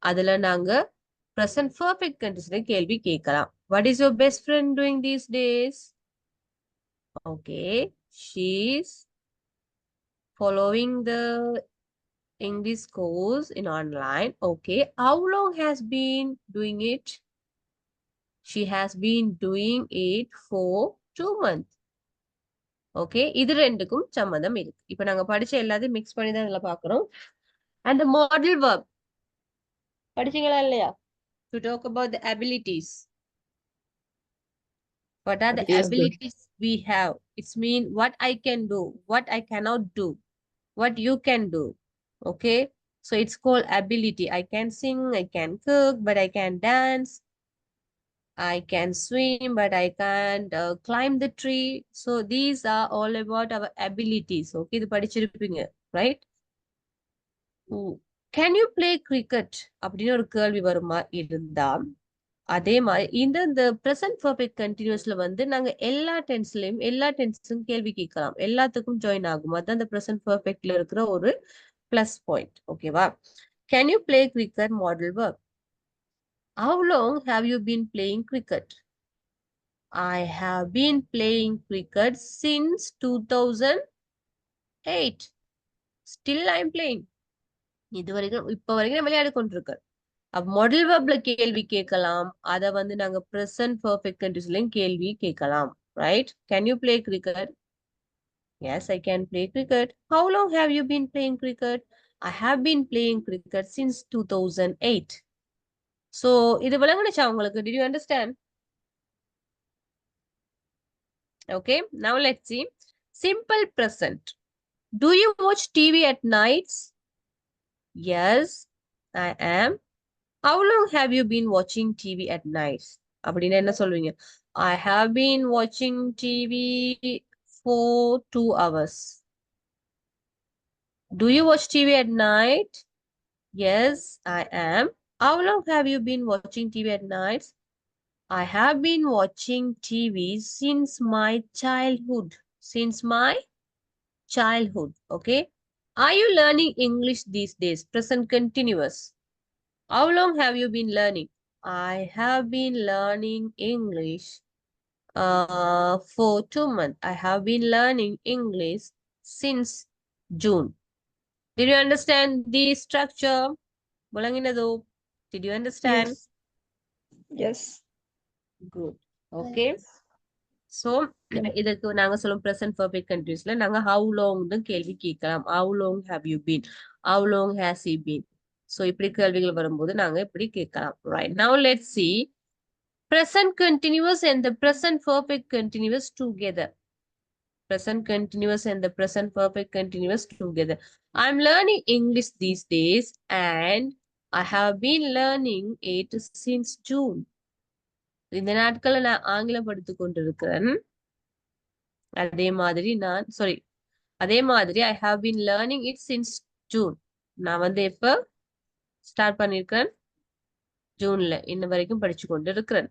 அதுல நாங்க present perfect continuous கேள்வி கேட்கலாம். What is your best friend doing these days? Okay, she's following the English course in online. Okay, how long has been doing it? She has been doing it for 2 months. Okay, இது ரெண்டுக்கும் சம்பந்தம் இருக்கு. இப்ப நாங்க படிச்ச எல்லாத்தையும் mix பண்ணி தான் இதுல பாக்குறோம். And the model verb படிச்சீங்களா இல்லையா? To talk about the abilities. What are the Yes, ma'am. abilities we have? It's mean what I can do, what I cannot do, what you can do. Okay, so it's called ability. I can sing, I can cook, but I can dance. I can swim, but I can't climb the tree. So these are all about our abilities. Okay, இது படிச்சிருப்பீங்க, right? Can you play cricket? அப்படின்னு ஒரு கேள்வி வருமா இருந்தா அதே மாதிரி இந்த present perfect continuousல வந்து நாங்க எல்லா டென்ஸ்லயும் எல்லா டென்ஸும் கேள்வி கேட்கலாம், எல்லாத்துக்கும் ஜாயின் ஆகும். அதான் இந்த present perfectல இருக்கிற ஒரு plus point. ஓகேவா? Can you play cricket model verb? How long have you been playing cricket? I have been playing cricket since 2008. Still I am playing. இப்ப வரைக்கும் விளையாடி கொண்டிருக்கேன். அப்ப model verbல கேள்வி கேட்கலாம், அத வந்து நாங்க present perfect continuousலயும் கேள்வி கேட்கலாம், right? Can you play cricket? Yes, I can play cricket. How long have you been playing cricket? I have been playing cricket since 2008. So இது விளங்குனுச்சா உங்களுக்கு? Did you understand? Okay, now let's see. Simple present. Do you watch TV at nights? Yes, I am. How long have you been watching TV at nights? அப்படின்னா என்ன சொல்வீங்க? I have been watching TV for 2 hours. Do you watch TV at night? Yes, I am. How long have you been watching TV at night? I have been watching TV since my childhood. Since my childhood. Okay. Are you learning English these days? Present continuous. How long have you been learning? I have been learning English for 2 months. I have been learning English since June. Did you understand the structure? Bolanginado. Did you understand? Yes. Good. Okay. So, இதுக்கு நாங்க சொல்லும் present perfect continuousல நாங்க how long னு கேள்வி கேட்கலாம். How long have you been? How long has he been? So, இப்படி கேள்விகள் வரும்போது நாங்க இப்படி கேட்கலாம். Right. Now, let's see present continuous and the present perfect continuous together. Present continuous and the present perfect continuous together. I'm learning English these days and I have been learning it since June. இந்த நாட்கள்ல நான் ஆங்கிலம் படித்துக் கொண்டிருக்கிறேன். அதே மாதிரி I have been learning it since June. நான் வந்து எப்ப ஸ்டார்ட் பண்ணிருக்கேன்? ஜூன்ல இன்ன வரைக்கும் படிச்சு கொண்டு இருக்கிறேன்.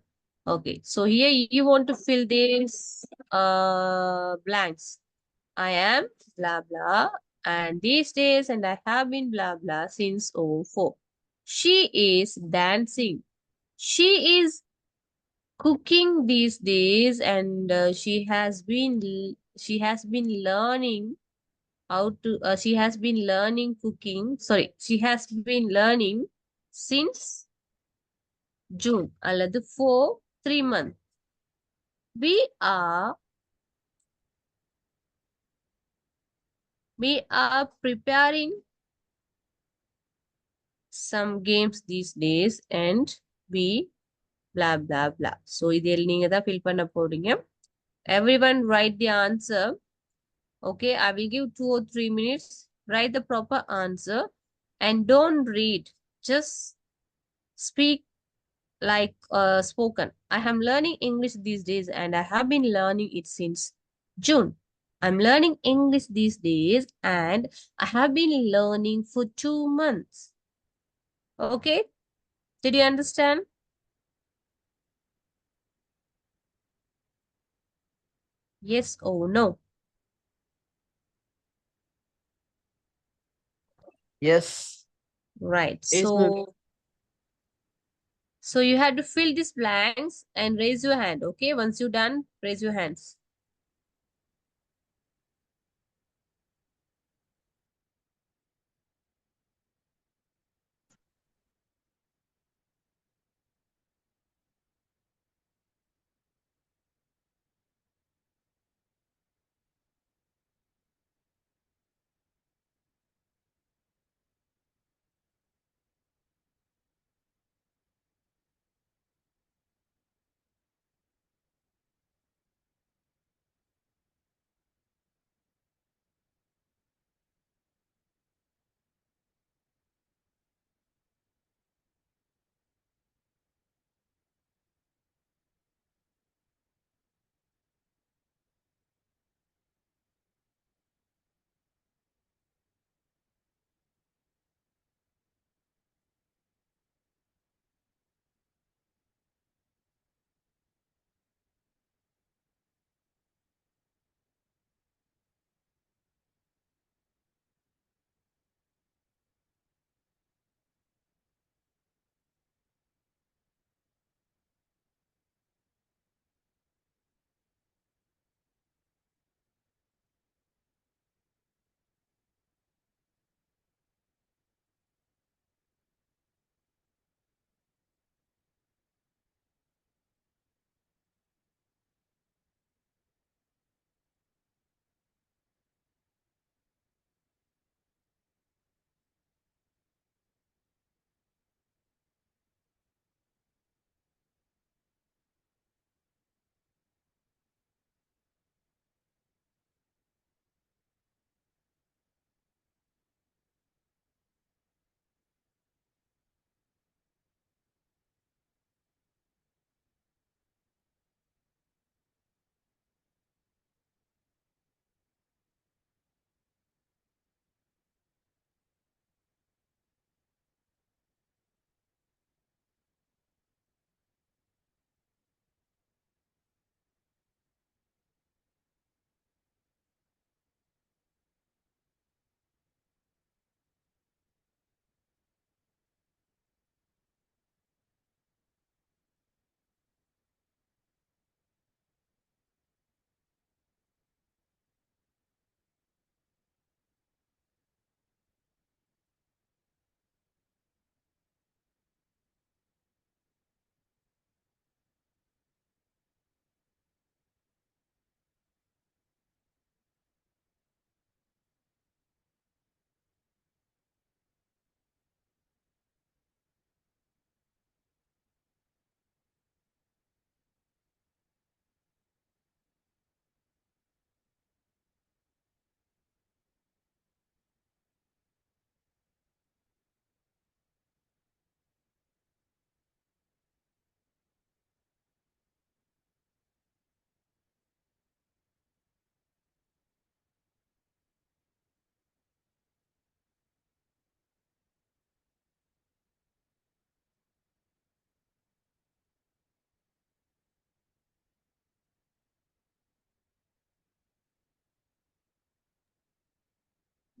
Okay, so here you want to fill these blanks. I am blah blah and these days and I have been blah blah since 04. She is dancing. She is cooking these days and she has been learning how to she has been learning cooking. Sorry, she has been learning since June அல்லது for 3 months. We are preparing some games these days and we blah blah blah. So இதில் நீங்க தான் fill பண்ண போறீங்க. Everyone write the answer. Okay, I will give 2 or 3 minutes. Write the proper answer and don't read. Just speak like spoken. I am learning English these days and I have been learning it since June. I'm learning English these days and I have been learning for 2 months. Okay, did you understand? Yes or no? Yes. Right. Yes, ma'am. So you have to fill these blanks and raise your hand. Okay, once you're done, raise your hands.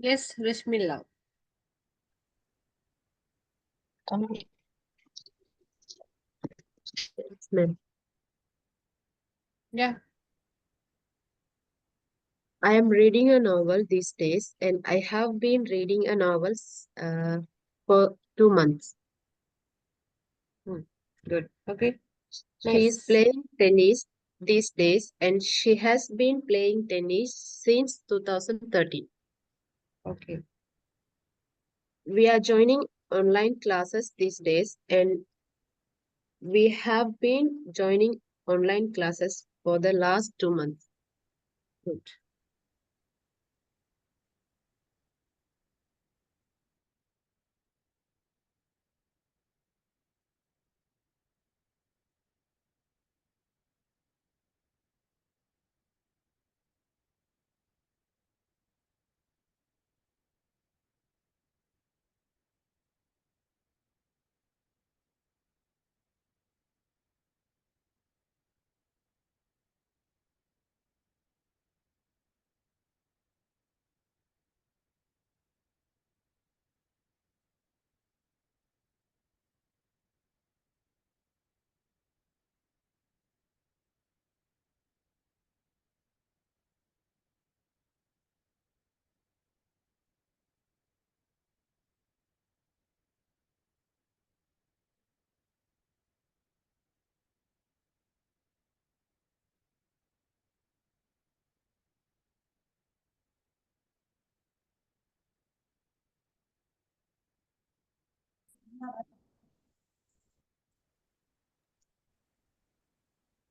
Yes, Rishmila. Yes, ma'am. Yeah. I am reading a novel these days, and I have been reading a novel for 2 months. Good. Okay. She is Nice. playing tennis these days, and she has been playing tennis since 2013. Okay. We are joining online classes these days, and we have been joining online classes for the last 2 months. Good.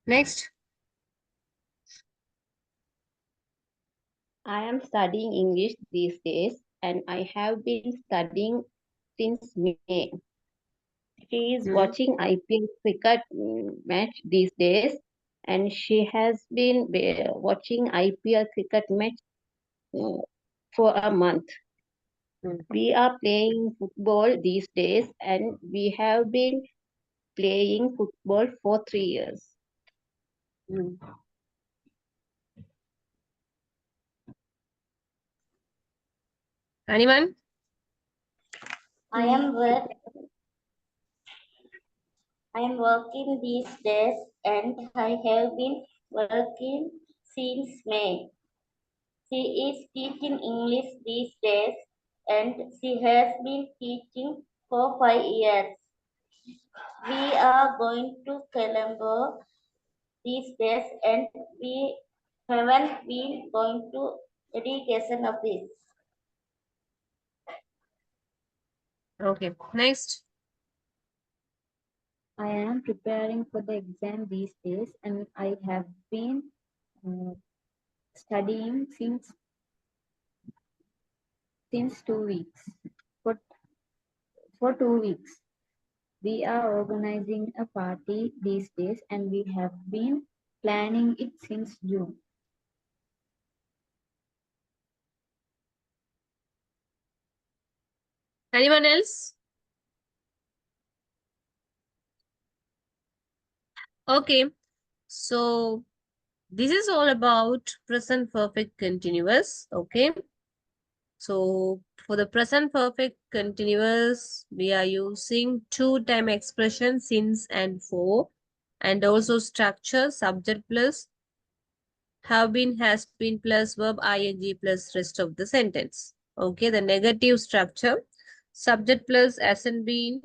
Next. I am studying English these days and I have been studying since May. She is watching IPL cricket match these days and she has been watching IPL cricket match for a month. We are playing football these days and we have been playing football for 3 years. Anyone? I am working these days and I have been working since May. She is teaching English these days and she has been teaching for 5 years. We are going to Colombo these days and we haven't been going to education office. Okay. Next. I am preparing for the exam these days and I have been studying since 2 weeks. For 2 weeks. We are organizing a party these days and we have been planning it since June. Anyone else? Okay. So this is all about present perfect continuous. Okay. So for the present perfect continuous, we are using two-time expression since and for, and also structure subject plus have been, has been plus verb ing plus rest of the sentence. Okay, the negative structure subject plus hasn't been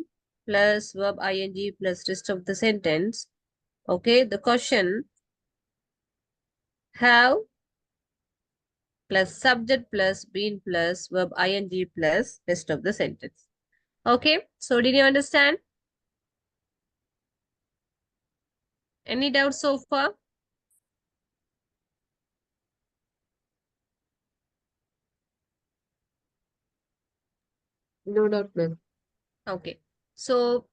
plus verb ing plus rest of the sentence. Okay, the question have plus subject plus been plus verb ing plus rest of the sentence. Okay, so did you understand? Any doubts so far? No doubt, ma'am. Okay, so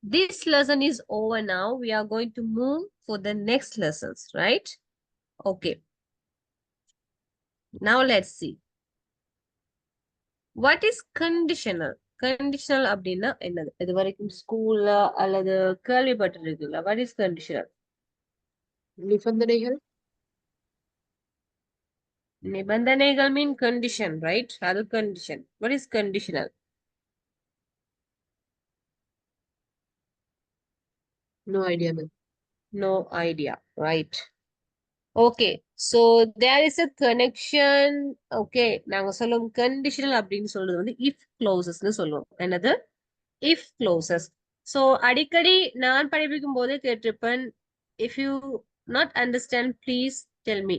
this lesson is over now. We are going to move for the next lessons, right? Okay. Now let's see. What is conditional? Conditional அப்படின்னா என்னது? இது வரைக்கும் ஸ்கூல்ல அல்லது கேள்விப்பட்டிருக்கீங்களா? What is conditional? நிபந்தனைகள். நிபந்தனைகள் mean condition, right? அது condition. What is conditional? No idea, ma'am. No idea, right? Okay, so there is a connection. Okay, நாங்க சொல்லுவோம் conditional அப்படின்னு சொல்றது வந்து if clauses னு சொல்லுவோம். என்னது? If clauses. So அடிக்கடி நான் படிப்பிக்கும் போதே கேட்டிருப்பேன், if you not understand, please tell me.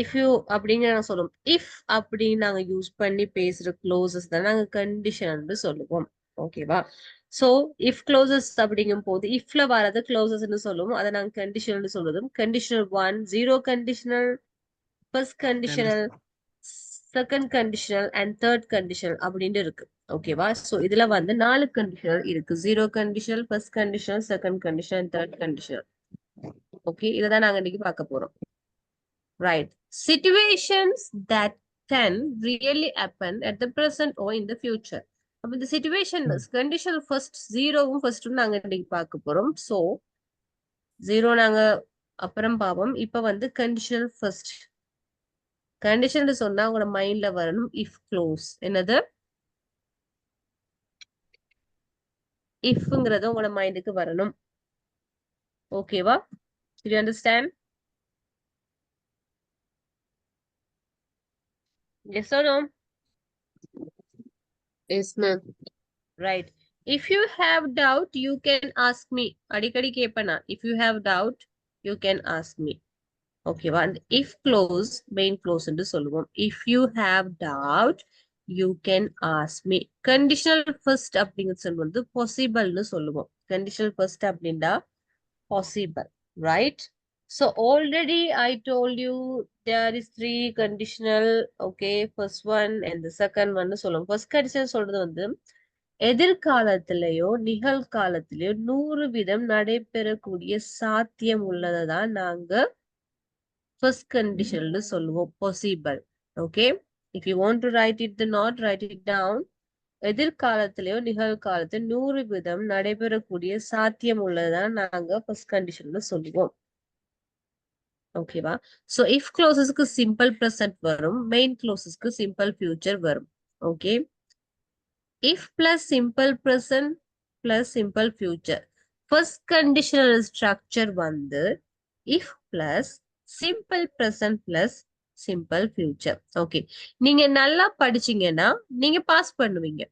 If you அப்படிங்கிற நான் சொல்லுவோம். If அப்படின்னு நாங்க யூஸ் பண்ணி பேசுற clauses தான் நாங்க conditional சொல்லுவோம். ஓகேவா? So if clauses அப்படிங்கும் போது ifல வரது clauses சொல்லுவோம். அதை நாங்க conditional சொல்லுவோம். Conditional 1, 0 conditional, first conditional, second conditional and third conditional அப்படின்னு இருக்கு. ஓகேவா? So இதுல வந்து 4 conditional இருக்கு. 0 conditional, first conditional, second conditional and third conditional. Okay, இதைதான் நாங்க இன்னைக்கு பார்க்க போறோம். Right. Situations that can really happen at the present or in the future. அப்ப இந்த situation conditional first 0வும் first நாங்க இன்னைக்கு பார்க்க போறோம். So 0 நாங்க அப்புறம் பார்ப்போம். இப்ப வந்து conditional first. conditional சொன்னா உங்களோட மைண்ட்ல வரணும் if clause. என்னது? ifங்கிறது உங்களோட மைண்டுக்கு வரணும். ஓகேவா? Do you understand? Yes or no? Yes, ma'am. Right. If you have doubt, you can ask me. அடிக்கடி கேப்பனா. If you have doubt, you can ask me. Okay, and if clause, main clause என்று சொல்லுவோம். If you have doubt, you can ask me. Conditional first அப்படிங்கிறது சொல்லுவது possible னு சொல்லுவோம். Conditional first அப்படின்னா possible, right? So already I told you there is 3 conditional, okay, first one and the second one னு சொல்லுவோம். First conditional சொல்றது வந்து எதிர்காலத்திலேயோ நிகழ்காலத்திலேயோ 100% நடைபெறக்கூடிய சாத்தியம் உள்ளதான் நாங்க first condition னு சொல்லுவோம். possible. Okay, if you want to write it the not, write it down. எதிர்காலத்திலேயோ நிகழ்காலத்தில் 100% நடைபெறக்கூடிய சாத்தியம் உள்ளதான் நாங்க first condition னு சொல்லுவோம். ஓகேவா? So if clausesக்கு simple present வரும், main clausesக்கு simple future வரும். Okay, if plus simple present plus simple future. First conditional structure வந்து if plus simple present plus simple future. Okay, நீங்க நல்லா படிச்சீங்கன்னா நீங்க பாஸ் பண்ணுவீங்க.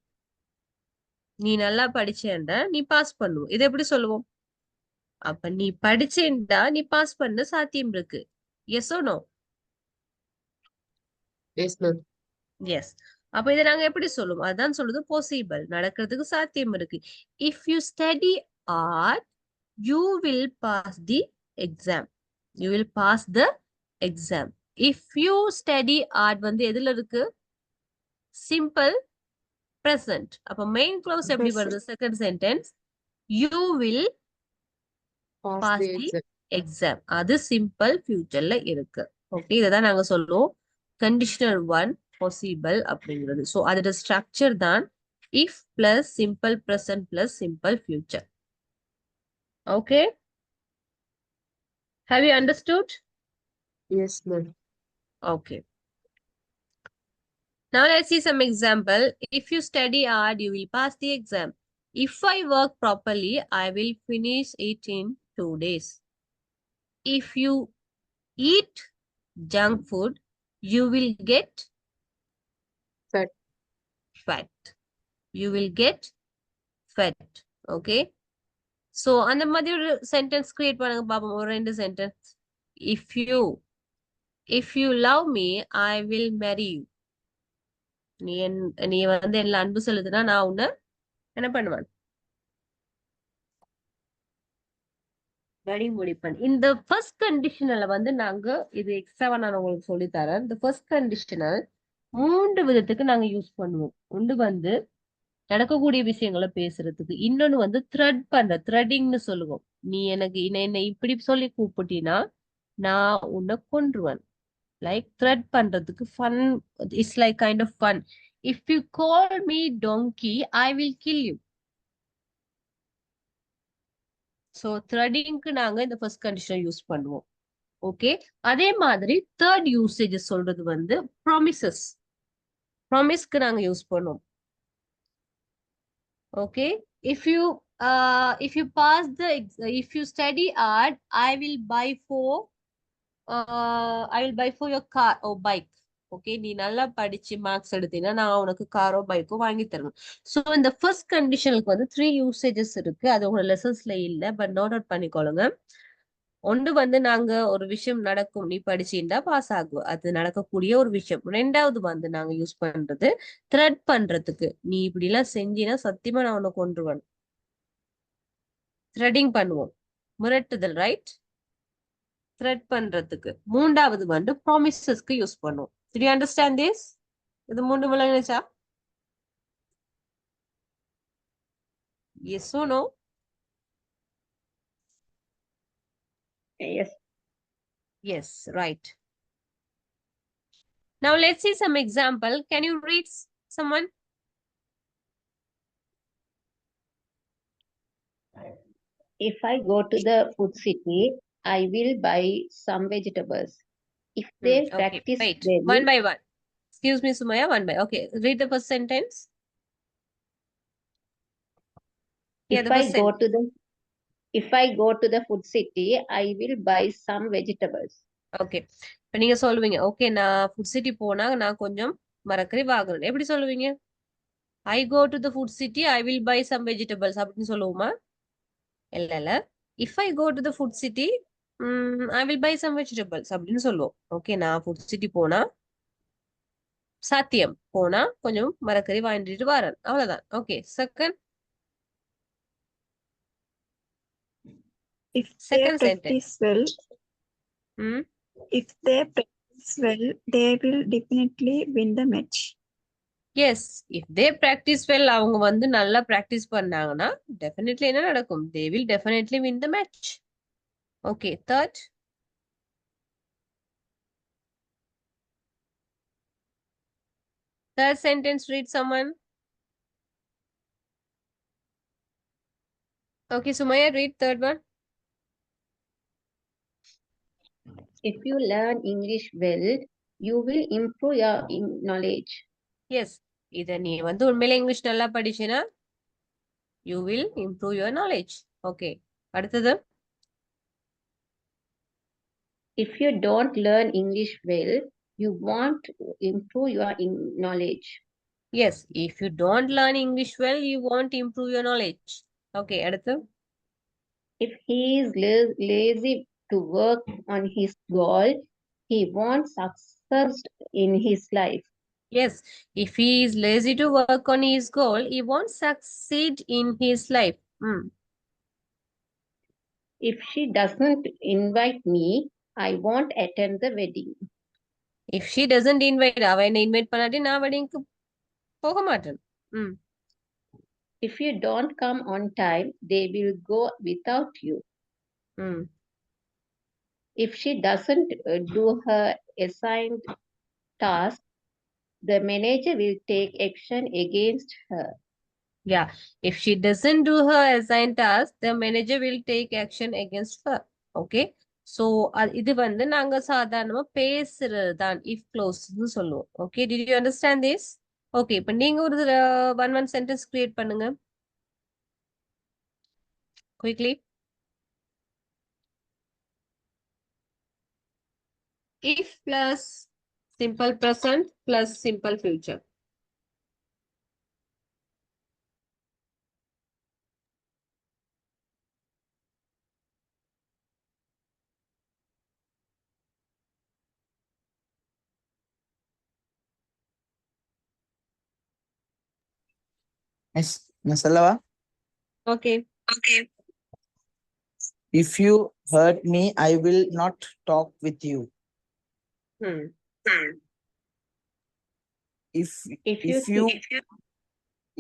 நீ நல்லா படிச்சேன்டா நீ பாஸ் பண்ணுவ. இது எப்படி சொல்லுவோம்? அப்ப நீ படிச்சேன்டா நீ பாஸ் பண்ண சாத்தியம் இருக்கு. Yes or no? Yes, ma'am. Yes. அப்ப இதை நாங்க எப்படி சொல்லுவோம்? அதான் சொல்லுது possible. நடக்கிறதுக்கு சாத்தியம் இருக்கு. If you study art, you will pass the exam. You will pass the exam. If you study art வந்து எதுல இருக்கு? Simple present. அப்ப main clause எப்படி வருது? Second sentence. You will pass the the exam. exam. அது simple futureல இருக்கு. Okay, இதைதான் நாங்க சொல்லுவோம் conditional one possible அப்படிங்கிறது. So அதோட structure தான் if plus simple present plus simple future. Okay, have you understood? Yes, ma'am. Okay, now let's see some example. If you study hard, you will pass the exam. If I work properly, I will finish it in 2 days. If you eat junk food, you will get Fat. fat. You will get fat. Okay, so அந்த மாதிரி ஒரு sentence create பண்ணுங்க பாப்போம். ஒரு 2 sentence. If you love me, I will marry you. நீ வந்து என்ன அன்பு செலுத்தினா நான் உன்னை என்ன பண்ணுவேன்? முடிப்பேன். இந்த ஃபர்ஸ்ட் கண்டிஷனல வந்து நாங்க இது எக்ஸ்ட்ராவா நான் உங்களுக்கு சொல்லி தரேன். இந்த ஃபர்ஸ்ட் கண்டிஷனல் 3 விதத்துக்கு நாங்க யூஸ் பண்ணுவோம். ஒன்று வந்து நடக்கக்கூடிய விஷயங்களை பேசுறதுக்கு, இன்னொன்னு வந்து த்ரெட்டிங்னு சொல்லுவோம். நீ எனக்கு என்ன இப்படி சொல்லி கூப்பிட்டீங்கன்னா நான் உன்னை கொன்றுவேன். லைக் த்ரெட் பண்றதுக்கு fun, it's like kind of fun. If you call me donkey, I will kill you. So த்ரெட்டிங்க்கு நாங்க இந்த ஃபர்ஸ்ட் கண்டிஷனை யூஸ் பண்ணுவோம். ஓகே, அதே மாதிரி தேர்ட் யூசேஜ் சொல்றது வந்து ப்ராமிசஸ். ப்ராமிஸ்க்கு நாங்க யூஸ் பண்ணுவோம். Okay, if you pass the if you study art, I will buy for your car or bike. Okay, நீ நல்லா படிச்சு மார்க்ஸ் எடுத்தீங்கன்னா நான் உனக்கு காரோ பைக்கோ வாங்கி தருவேன். ஸோ இந்த ஃபர்ஸ்ட் கண்டிஷனுக்கு வந்து 3 யூசேஜஸ் இருக்கு. அது உங்களோட லெசன்ஸ்ல இல்லை, பட் நோட் அவுட் பண்ணிக்கொள்ளுங்க. ஒன்று வந்து நாங்க ஒரு விஷயம் நடக்கும், நீ படிச்சீண்டா பாஸ் ஆகுவோம், அது நடக்கக்கூடிய ஒரு விஷயம். ரெண்டாவது வந்து நாங்க யூஸ் பண்றது த்ரெட் பண்றதுக்கு, நீ இப்படி எல்லாம் செஞ்சீன்னா சத்தியமா நான் உன்னை கொன்றுவேன். த்ரெட்டிங் பண்ணுவோம், மிரட்டுதல், ரைட்? த்ரெட் பண்றதுக்கு. மூன்றாவது வந்து ப்ராமிசஸ்க்கு யூஸ் பண்ணுவோம். Did you understand this? இது மூன்று விளங்குச்சா? Yes or no? Yes. Yes, right. Now let's see some example. Can you read someone? If I go to the food city, I will buy some vegetables. If they Okay, practice wait. well, One by one. Excuse me, Sumaya, one by. Okay, read the first sentence. Yeah, if the I first go sentence. to the if I go to the food city, I will buy some vegetables. Okay, இப்போ நீங்க சொல்லுவீங்க, okay நான் food city போனா நான் கொஞ்சம் மரக்கறி வாங்குறேன். எப்படி சொல்லுவீங்க? I go to the food city, I will buy some vegetables அப்படின்னு சொல்லுவோமா? இல்ல இல்ல, if I go to the food city I will buy some vegetables அப்படின்னு சொல்லுவோம். ஓகே, நான் ஃபுட் சிட்டி போனா சாத்தியம் போனா கொஞ்சம் மரக்கறி வாங்கிட்டு வரேன், அவ்வளவுதான். Okay, second If they second sentence. practice well, if they practice well, they will definitely win the match. Yes, if they practice well, அவங்க வந்து நல்லா பிராக்டிஸ் பண்ணாங்கன்னா டெஃபினெட்லி என்ன நடக்கும்? They will definitely win the match. Okay, third sentence, read someone. Okay, Sumaya, read third one. If you learn English well, you will improve your knowledge. Yes, இத நீ வந்து உண்மையில இங்கிலீஷ் நல்லா படிச்சினா you will improve your knowledge. Okay, அடுத்தது. If you don't learn English well, you won't improve your knowledge. Yes, if you don't learn English well, you won't improve your knowledge. Okay, அடுத்து. If he is lazy to work on his goal, he won't succeed in his life. Yes, if he is lazy to work on his goal, he won't succeed in his life. If she doesn't invite me, I won't attend the wedding. If she doesn't invite, அவ என்ன invite பண்ணாட்டி நான் வெட்டிங்க்கு போக மாட்டேன். If you don't come on time, they will go without you. If she doesn't do her assigned task, the manager will take action against her. Yeah, if she doesn't do her assigned task, the manager will take action against her. Okay, so இது வந்து நாங்க சாதாரணமா பேசுறது தான் if clause னு சொல்லுவோம். Okay, did you understand this? Okay, இப்போ நீங்க ஒரு one sentence create பண்ணுங்க quickly. If plus simple present plus simple future. Masalawa. Okay. If you hurt me, I will not talk with you.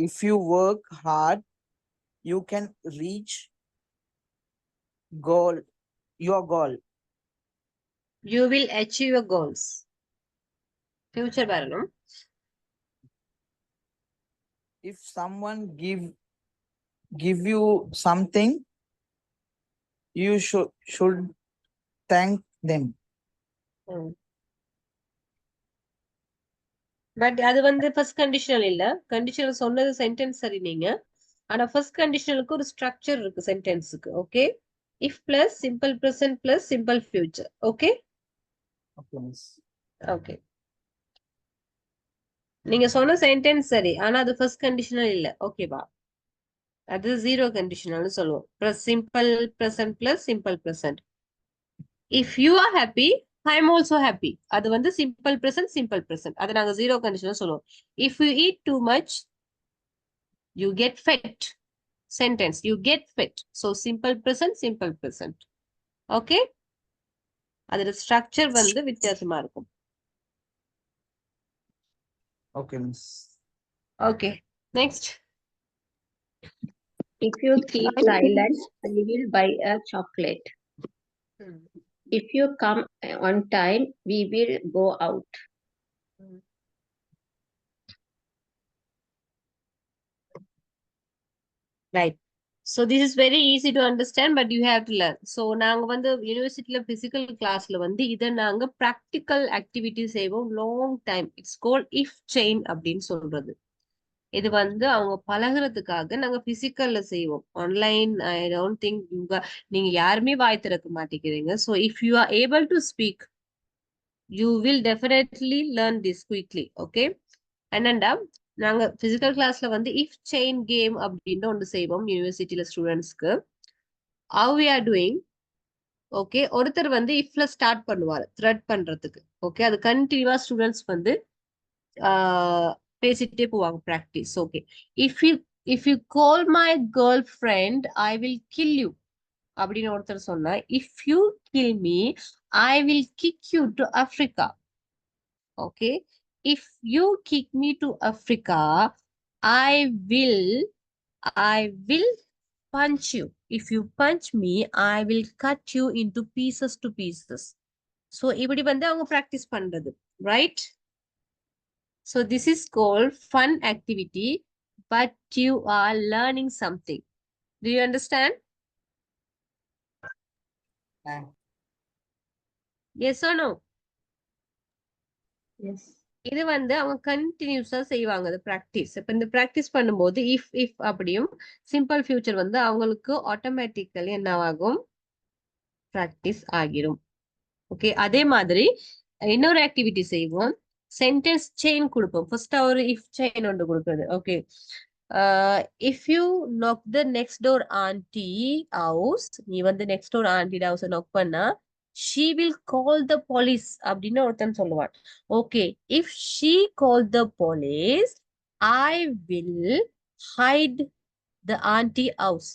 If you work hard, you can reach your goal. You will achieve your goals. Future baranam. If someone give you something, you should thank them. But அது வந்து first conditional இல்ல. Conditional சொன்னது sentence சரி நீங்க. ஆனா first கண்டிஷனலுக்கு ஒரு structure இருக்கு சென்டென்ஸுக்கு. Okay, if plus simple present plus simple future. Okay Okay, miss. Okay, நீங்க சொன்ன சென்டென்ஸ் சரி, ஆனா அது ஃபர்ஸ்ட் கண்டிஷனல் இல்ல. ஓகேவா? அது ஜீரோ கண்டிஷனல் சொல்லுவோம். Simple present plus simple present. If you are happy I am also happy. அது வந்து சிம்பிள் பிரசன்ட் சிம்பிள் பிரசன்ட். அது நாங்க ஜீரோ கண்டிஷனல் சொல்லுவோம். If you eat too much you get fed. Sentence you get fed. So simple present simple present. Okay, அதோட structure வந்து வித்தியாசமா இருக்கும். Okay, miss. Okay, next. If you keep silent, I will buy a chocolate. If you come on time, we will go out. Right. So this is very easy to understand, but you have to learn. So நாங்க வந்து யூனிவர்சிட்டியில physical கிளாஸ்ல வந்து இதை நாங்க practical activity செய்வோம். Long time. It's called if chain அப்படின்னு சொல்றது. இது வந்து அவங்க பழகுறதுக்காக நாங்க பிசிக்கல்ல செய்வோம். ஆன்லைன் ஐ டோன்ட் திங்க் நீங்க யாருமே வாய் திறக்க மாட்டேங்கிறீங்க. So if you are able to speak you will definitely learn this quickly. Okay, என்னண்டா நாங்க பிசிக்கல் கிளாஸ்ல வந்து இஃப் செயின் கேம் அப்படின்னு ஒன்று செய்வோம் யூனிவர்சிட்டியில ஸ்டூடெண்ட்ஸ்க்கு. How we are doing? Okay, ஒருத்தர் வந்து இஃப்ல ஸ்டார்ட் பண்ணுவார் த்ரெட் பண்றதுக்கு. ஓகே, அது கண்டினியூவா ஸ்டூடெண்ட்ஸ் வந்து பேசிட்டே போவாங்க practice. Okay, if you call my girl friend I will kill you அப்படின்னு ஒருத்தர் சொன்னா, if you kill me I will kick you to Africa. Okay, if you kick me to Africa, I will punch you. If you punch me, I will cut you into pieces to pieces. So இப்படி வந்து அவங்க practice பண்றது, right? So this is called fun activity, but you are learning something. Do you understand? Yes or no? Yes. இது வந்து அவங்க கண்டினியூஸா செய்வாங்க அது ப்ராக்டிஸ். இப்ப இந்த ப்ராக்டிஸ் பண்ணும்போது இஃப் இஃப் அப்படியும் சிம்பிள் ஃபியூச்சர் வந்து அவங்களுக்கு ஆட்டோமேட்டிக்கலி என்னவாகும்? ப்ராக்டிஸ் ஆகிரும். ஓகே, அதே மாதிரி இன்னொரு ஆக்டிவிட்டி செய்வோம். சென்டென்ஸ் செயின் கொடுப்போம். ஃபர்ஸ்ட் ஒரு இஃப் செயின் ஒன்று கொடுக்குறது. Okay, if you knock the next door aunty house, நீ வந்து next door aunty house knock பண்ணா she will call the police அப்படின்னு ஒருத்தன் சொல்லுவான். Okay, if she called the police I will hide the auntie house.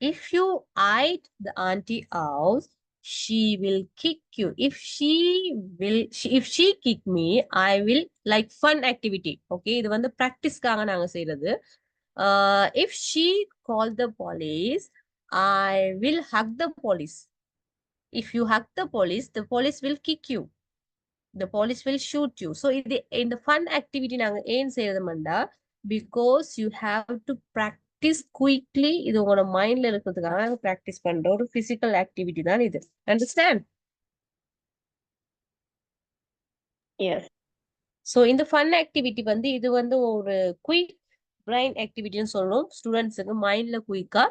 If you hide the auntie house she will kick you. If she kick me I will, like fun activity. Okay, இது வந்து பிராக்டிஸ்க்காக நாங்க செய்யறது. If she called the police I will hug the police. If you hug the police will kick you. The police will shoot you. So in the fun activity நாங்க ஏன் செய்யறதுமண்டா, because you have to practice quickly. இது உங்களோட மைண்ட்ல இருக்கிறதுக்காக நாங்க practice பண்ற ஒரு physical activity தான் இது. Understand? Yes. So இந்த fun activity வந்து இது வந்து ஒரு quick brain activityன்னு சொல்றோம். ஸ்டூடெண்ட்ஸுக்கு மைண்ட்ல குயிக்கா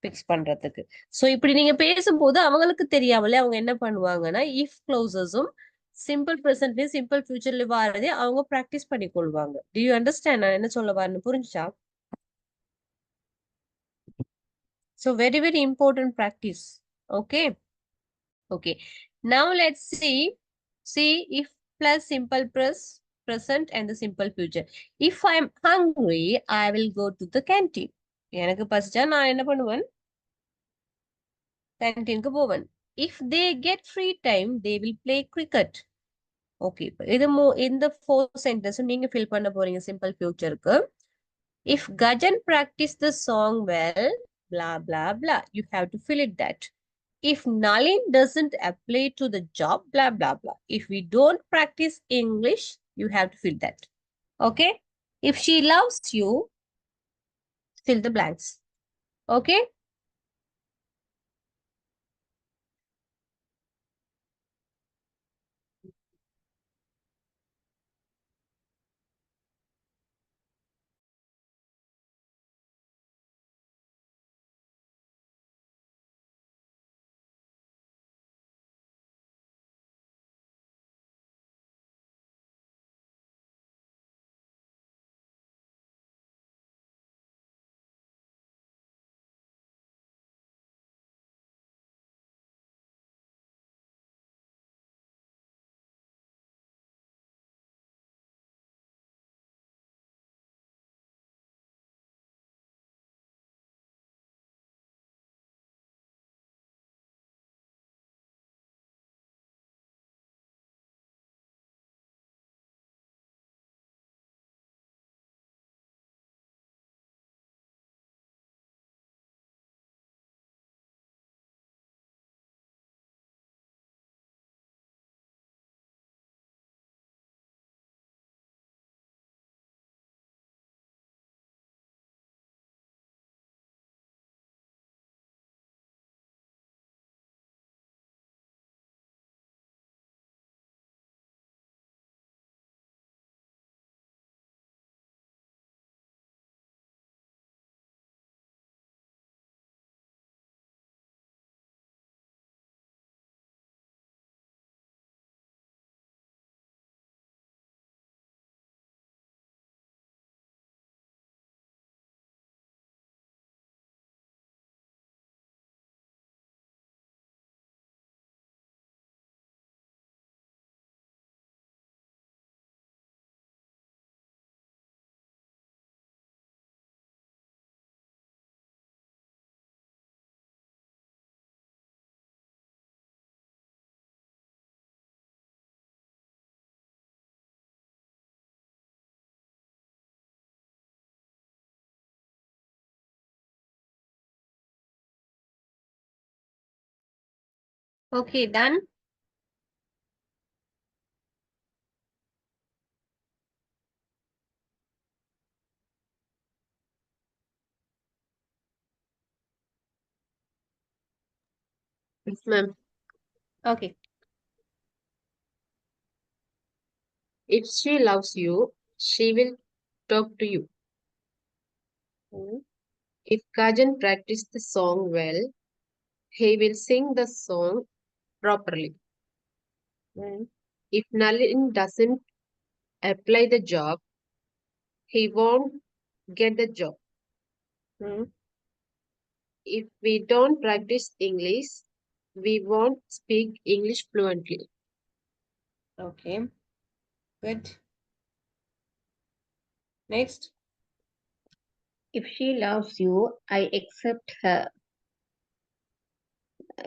பிக்ஸ் பண்றதுக்கு. சோ இப்படி நீங்க பேசும்போது அவங்களுக்கு தெரியாமலே அவங்க என்ன பண்ணுவாங்கன்னா இஃப் க்ளோசஸும் சிம்பிள் ப்ரெசென்ட்லயும் சிம்பிள் ஃபியூச்சர்ல வரதே அவங்க பிராக்டிஸ் பண்ணி கொள்வாங்க. டு யூ அண்டர்ஸ்டாண்ட் நான் என்ன சொல்ல வரேன்னு? புரிஞ்சுச்சா? So very very important practice. Okay, okay, now let's see if plus simple present and the simple future. If I'm hungry I will go to the canteen. எனக்கு பசிச்சா நான் என்ன பண்ணுவேன்? கேன்டீனுக்கு போவேன். If they get free time they will play cricket. Okay, இது இந்த 4 sentence நீங்க fill பண்ண போறீங்க simple ஃபியூச்சருக்கு. If Gajan practice the song well blah blah blah, you have to fill it that. If Nalin doesn't apply to the job blah blah blah. If we don't practice English you have to fill that. Okay, if she loves you fill the blanks. Okay, Okay, done. Yes, ma'am. Okay. If she loves you, she will talk to you. Hmm. If Kajan practiced the song well, he will sing the song properly. Hmm. If Nalin doesn't apply the job, he won't get the job. Hmm. If we don't practice English, we won't speak English fluently. Okay. Good. Next. If she loves you, I accept her.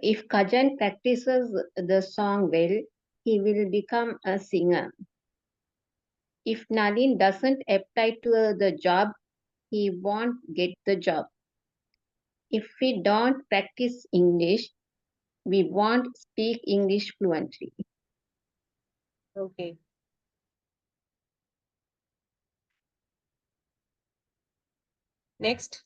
If Kajan practices the song well, he will become a singer. If Nalin doesn't apply to the job, he won't get the job. If we don't practice English, we won't speak English fluently. Okay. Next.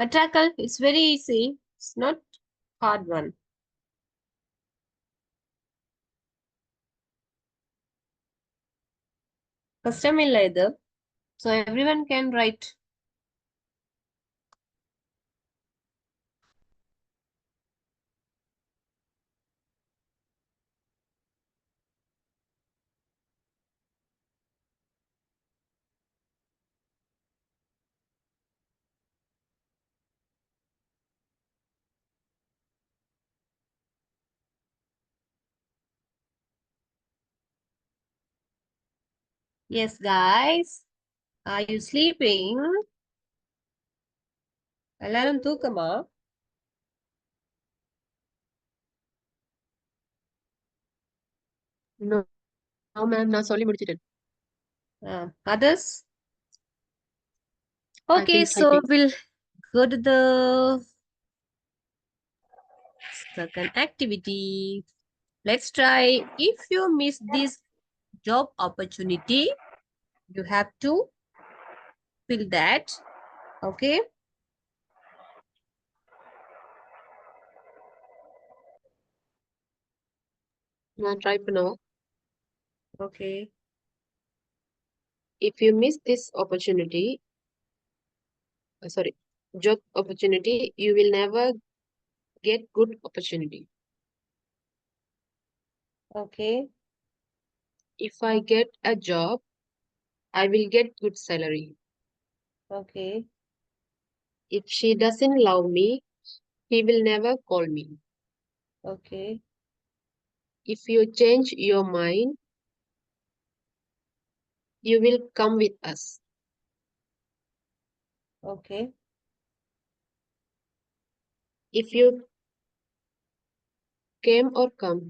Attackle, it's very easy. It's not hard one. Custom either. So everyone can write. Yes, guys. Are you sleeping? எல்லாரும் தூக்கமா? No, no ma'am, நான் சொல்லி முடிச்சிட்டேன். Others? I Okay, think so typing. we'll go to the second activity. Let's try. If you miss this job opportunity, you have to fill that. Okay. நான் try பண்ணவா? Okay. If you miss this opportunity, job opportunity, you will never get good opportunity. Okay. If I get a job, I will get good salary. Okay. If she doesn't love me, he will never call me. Okay. If you change your mind, you will come with us. Okay. If you came or come,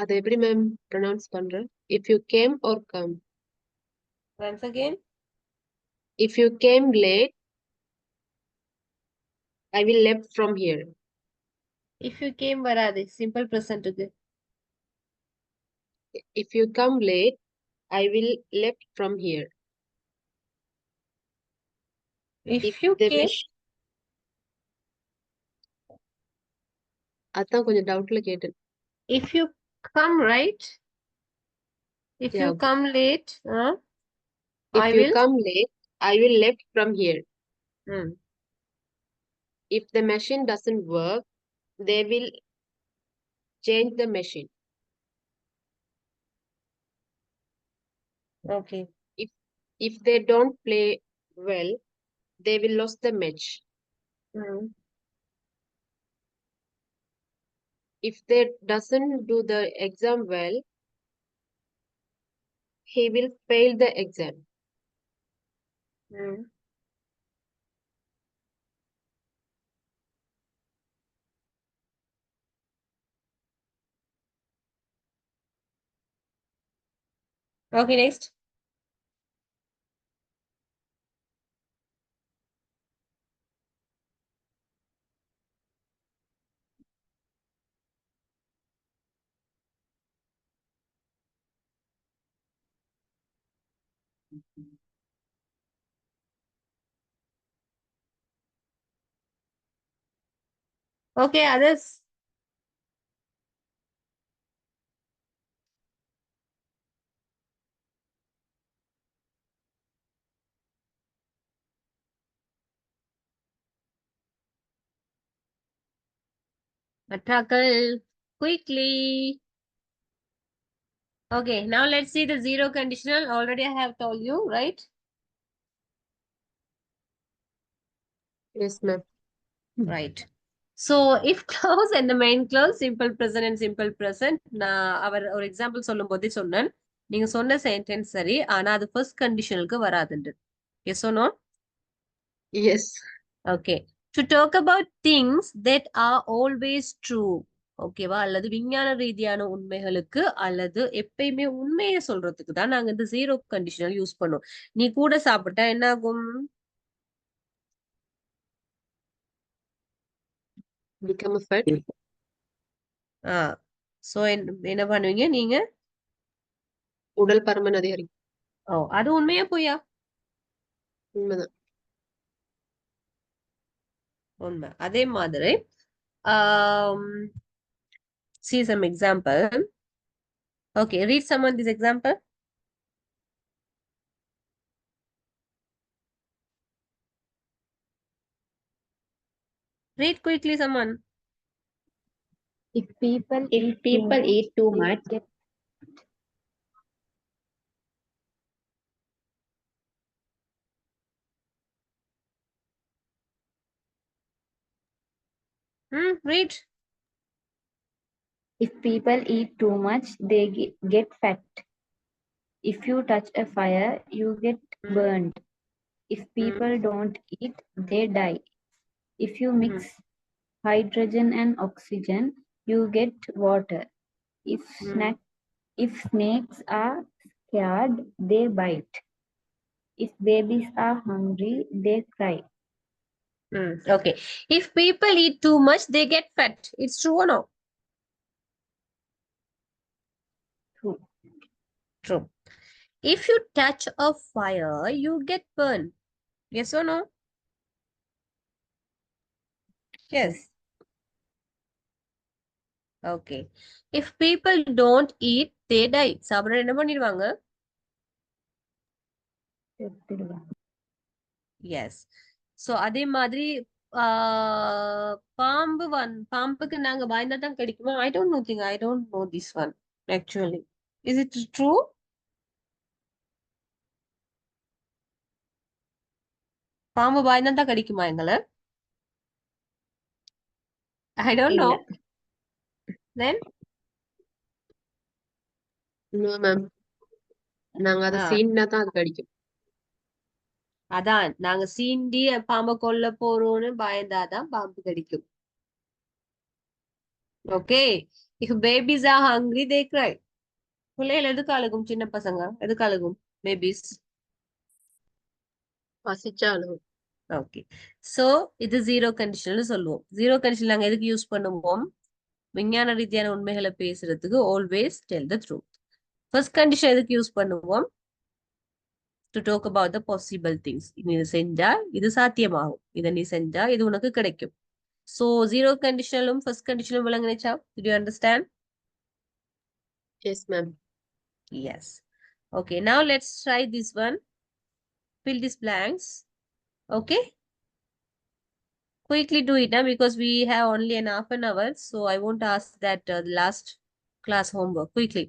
அதை எப்படி ma'am pronounce பண்றேன்? If you came or come. Once again. If you came late, I will left from here. If you came வராது. Simple present இது. If you come late, I will left from here. If you the came. mach- அதான் கொஞ்சம் டவுட்ல கேட்டேன். If you come, right? If Yeah, you okay. come late, If I you will. come late, I will left from here. Hmm. If the machine doesn't work, they will change the machine. Okay. If they don't play well, they will lose the match. Hmm. If they doesn't do the exam well, he will fail the exam. Hmm. Okay, next. Okay, others. Attackle quickly. Okay, now let's see the zero conditional. Already I have told you, right? Yes, ma'am. Right. So if clause and the main clause, simple present and simple present. நான் அவர் ஒரு example சொல்லும் போதே சொன்னேன். நீங்க சொன்ன sentence சரி, ஆனா அது first கண்டிஷனலுக்கு வராதுண்டு. Yes or no? Yes. Okay. To talk about things that are always true. ஓகேவா? அல்லது விஞ்ஞான ரீதியான உண்மைகளுக்கு அல்லது எப்பயுமே உண்மையை சொல்றதுக்கு தான் நாங்க இந்த ஜீரோ கண்டிஷனல் யூஸ் பண்ணுவோம். நீ கூட சாப்பிட்டா என்ன ஆகும்? Become a fat. சோ என்ன பண்ணுவீங்க நீங்க? உடல் பருமன் அதிகரிக்கும். ஓ, அது உண்மையா பொய்யா? உண்மைதான். உண்மை. அதே மாதிரி see some example. Okay, read someone this example. Read quickly someone. If people eat too they much, get Read. if people eat too much, they get fat. If you touch a fire, you get burned. If people don't eat, they die. If you mix hydrogen and oxygen, you get water. If snakes are scared, they bite. If babies are hungry, they cry. Okay. If people eat too much, they get fat. It's true or no? True. True. If you touch a fire, you get burned. Yes or no? Yes. Okay. If people don't eat, they die. சாப்பிட என்ன பண்ணிடுவாங்க? Yes. So அதே மாதிரி பாம்புக்கு நாங்க பயந்தா தான் கிடைக்குமா? I don't know thing. I don't know this one actually. Is it true? பாம்பு பயந்தா தான் கிடைக்குமா எங்களை? I don't know. இல்ல. Then No, ma'am. நாங்க அதை சீண்டா தான் அது கடிக்கும். அதான் நாங்க சீண்டி பாம்பை கொல்ல போறோம்னு பயந்தாதான் பாம்பு கடிக்கும். Okay. If babies are hungry, they cry. பிள்ளைகள் எதுக்கு அழுகும்? சின்ன பசங்க எதுக்கு அழுகும்? பேபிஸ் பசிச்சாலும். ஓகே. சோ இது ஜீரோ கண்டிஷனல் சொல்லுவோம். ஜீரோ கண்டிஷன் நாங்க எதுக்கு யூஸ் பண்ணுவோம்? விஞ்ஞான ரீதியான உண்மைகளை பேசுறதுக்கு always tell the truth. First condition எதுக்கு யூஸ் பண்ணுவோம்? To talk about the possible things. நீ இது செஞ்சா இது சாத்தியமாகும். இதை நீ செஞ்சா இது உனக்கு கிடைக்கும். So zero conditionalum first conditional விளங்குனுச்சா? Did you understand? Yes, ma'am. Yes. Okay, now let's try this one. Fill these blanks. Okay. Quickly do it now because we have only an half an hour. So I won't ask that the last class homework. Quickly.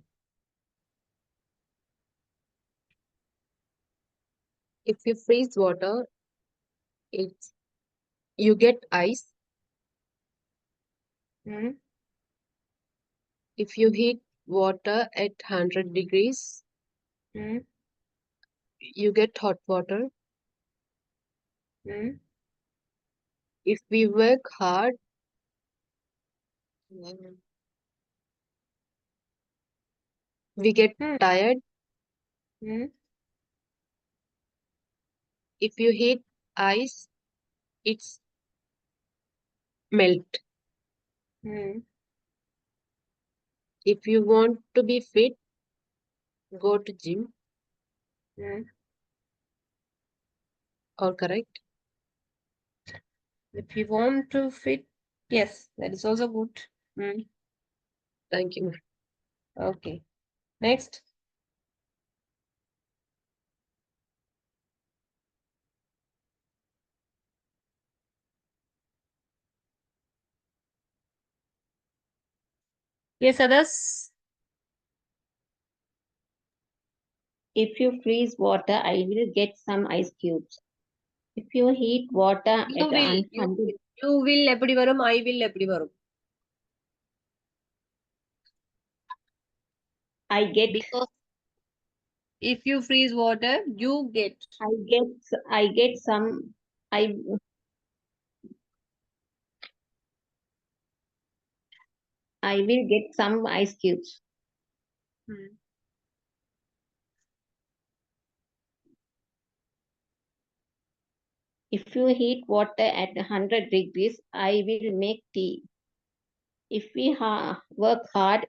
If you freeze water, you get ice. If you heat water at 100 degrees, you get hot water. If we work hard, we get tired. Hmm? If you heat ice, it's melt. Hmm. If you want to be fit, go to gym. Hmm. All correct? If you want to fit, yes, that is also good. Hmm. Thank you, ma'am. Okay. Next. Yes, others. If you freeze water, I will get some ice cubes. If you heat water You at will. 100, You will எப்படி வரும்? I will எப்படி வரும்? I get, Because if you freeze water, you get. I get some, I will get some ice cubes. Hmm. If you heat water at 100 degrees, I will make tea. If we work hard,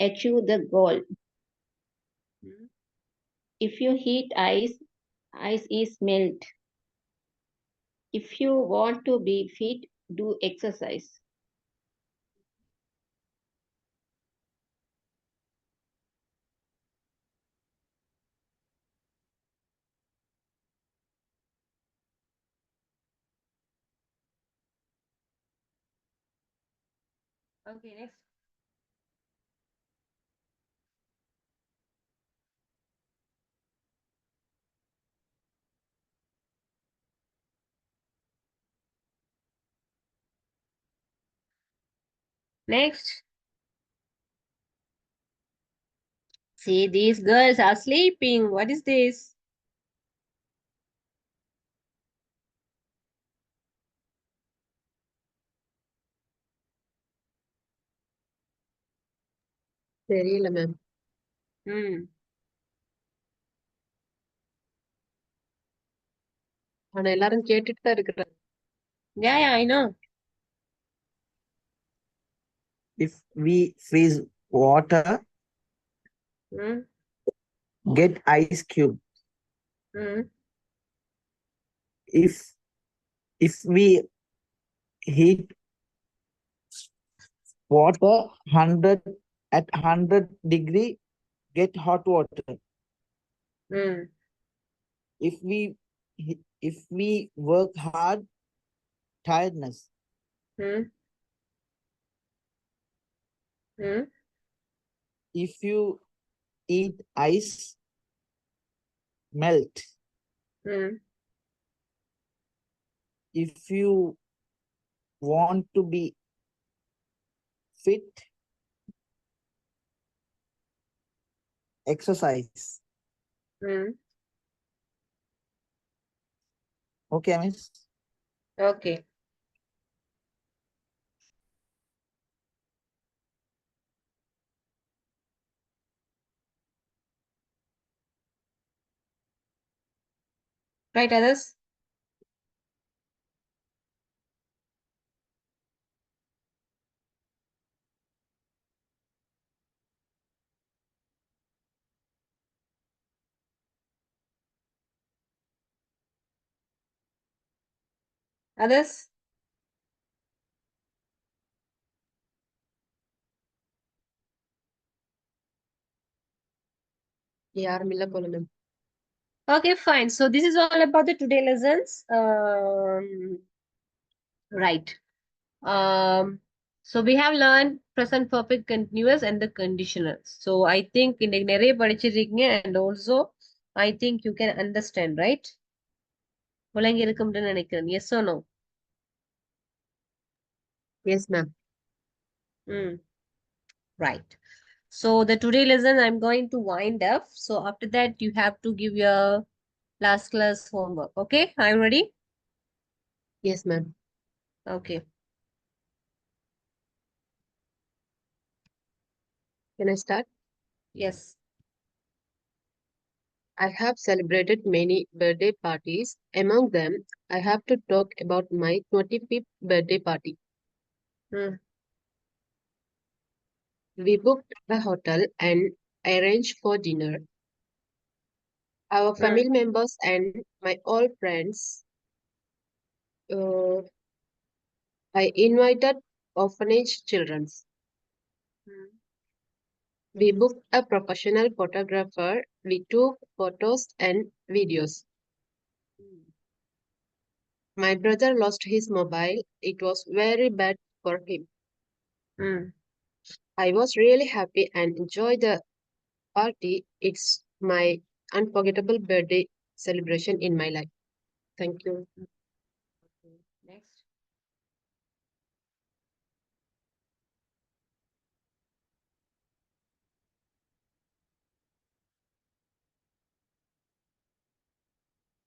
achieve the goal. Hmm. If you heat ice, ice is melt. If you want to be fit, do exercise. Okay, next. Next. See, these girls are sleeping. What is this? தெரியல ma'am. Hmm. ஆனா எல்லாரும் கேட்டுட்டு தான் இருக்கிறாங்க. Yeah, I know. If we freeze water, Hmm. get ice cube. Hmm. If we heat water 100 at 100 degree, get hot water. Hmm. If we work hard, tiredness. Hmm. Hmm. If you eat ice, melt. Hmm. If you want to be fit, exercise. Hmm. Okay, miss? Okay. Right, others? Others? யாரும் இல்ல போல ma'am. Okay, fine. So this is all about the today lessons. Right. So we have learned present perfect continuous and the conditionals. So I think இன்னைக்கு நிறைய படிச்சிருக்கீங்க and also I think you can understand, right? முழங்கி இருக்கும்னு நினைக்கிறேன். Yes or no? Yes ma'am. Right. So the today lesson I'm going to wind up. So after that you have to give your last class homework. Okay, are you ready? Yes ma'am. Okay. Can I start? Yes. I have celebrated many birthday parties. Among them, I have to talk about my 25th birthday party. Hmm. We booked a hotel and arranged for dinner. Our family members and my old friends. Uh, I invited orphanage children. We booked a professional photographer. We took photos and videos. My brother lost his mobile. It was very bad for him. I was really happy and enjoyed the party. It's my unforgettable birthday celebration in my life. Thank you. Next.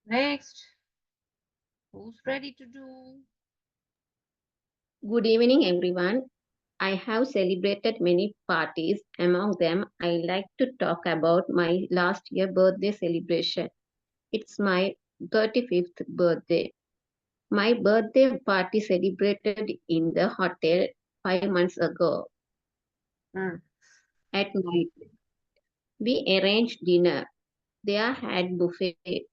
Next. Who's ready to do? Good evening, everyone. I have celebrated many parties. Among them, I like to talk about my last year birthday celebration. It's my 35th birthday. My birthday party celebrated in the hotel 5 months ago. At night, we arranged dinner. There had buffet.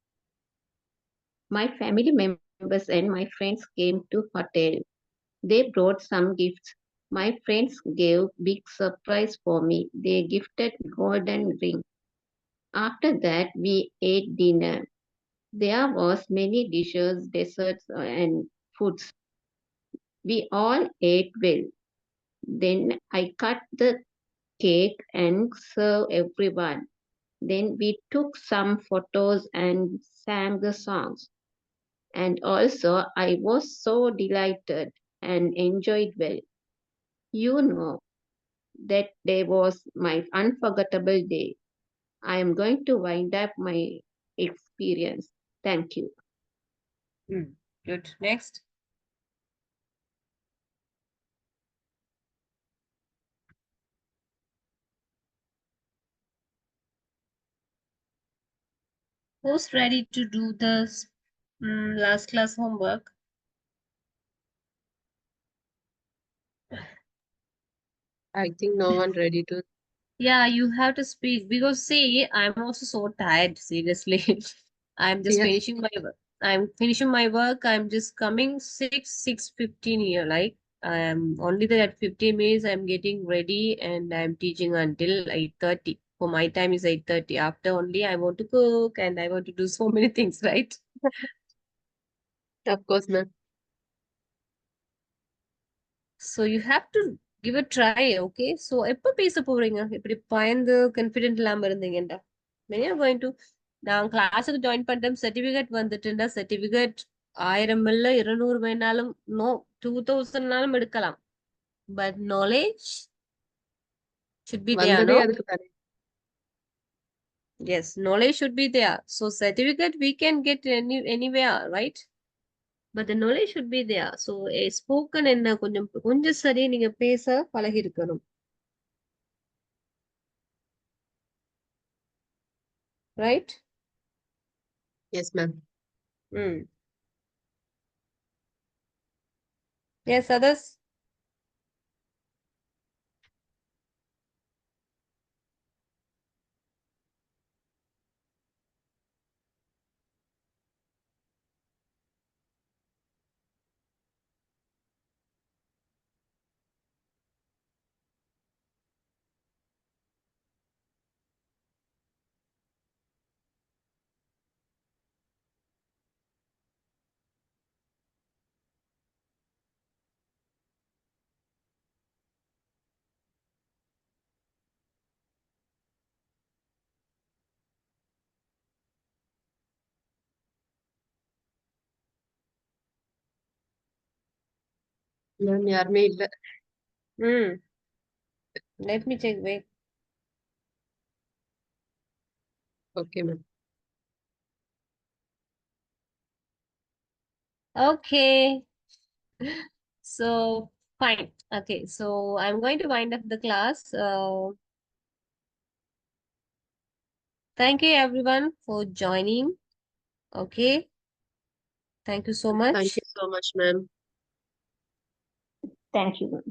My family members and my friends came to hotel. They brought some gifts. My friends gave big surprise for me. They gifted golden ring. After that, we ate dinner. There was many dishes, desserts, and foods. We all ate well. Then I cut the cake and served everyone. Then we took some photos and sang the songs. And also, I was so delighted and enjoyed well. You know, that day was my unforgettable day. I am going to wind up my experience. Thank you. Good. Next. Who's ready to do this last class homework? I think no one ready to. Yeah, you have to speak because see, I'm also so tired, seriously. I'm just Yeah. finishing my work. I'm finishing my work. I'm just coming 6:15 here. Like I am only there at 15 minutes. I'm getting ready and I'm teaching until 8:30. For my time is 8:30. After only I want to cook and I want to do so many things, right? Of course, ma'am. So you have to give a try, okay? So எப்ப பேச போறீங்க இப்படி பயந்து confident இல்லாம இருந்தீங்கடா when you're going to நான் கிளாஸுக்கு join பண்றேன் certificate வந்துட்டுண்டா certificate 1000 இல்ல 200 வேணாலும் நோ 2000னாலும் எடுக்கலாம் but knowledge should be there, வந்ததே no? அதுக்கு தானே. Yes, knowledge should be there. So certificate we can get anywhere, right? But the knowledge should be there. So a spoken என்ன கொஞ்சம் கொஞ்சம் சரி நீங்க பேச பழகி இருக்கணும். Right? Yes, ma'am. Yes, others? Ma'am, யாருமே இல்ல. Let me check. Wait. Okay, ma'am. Okay. So fine. Okay. So I'm going to wind up the class. Thank you everyone for joining. Okay. Thank you so much. Thank you so much, ma'am. Thank you.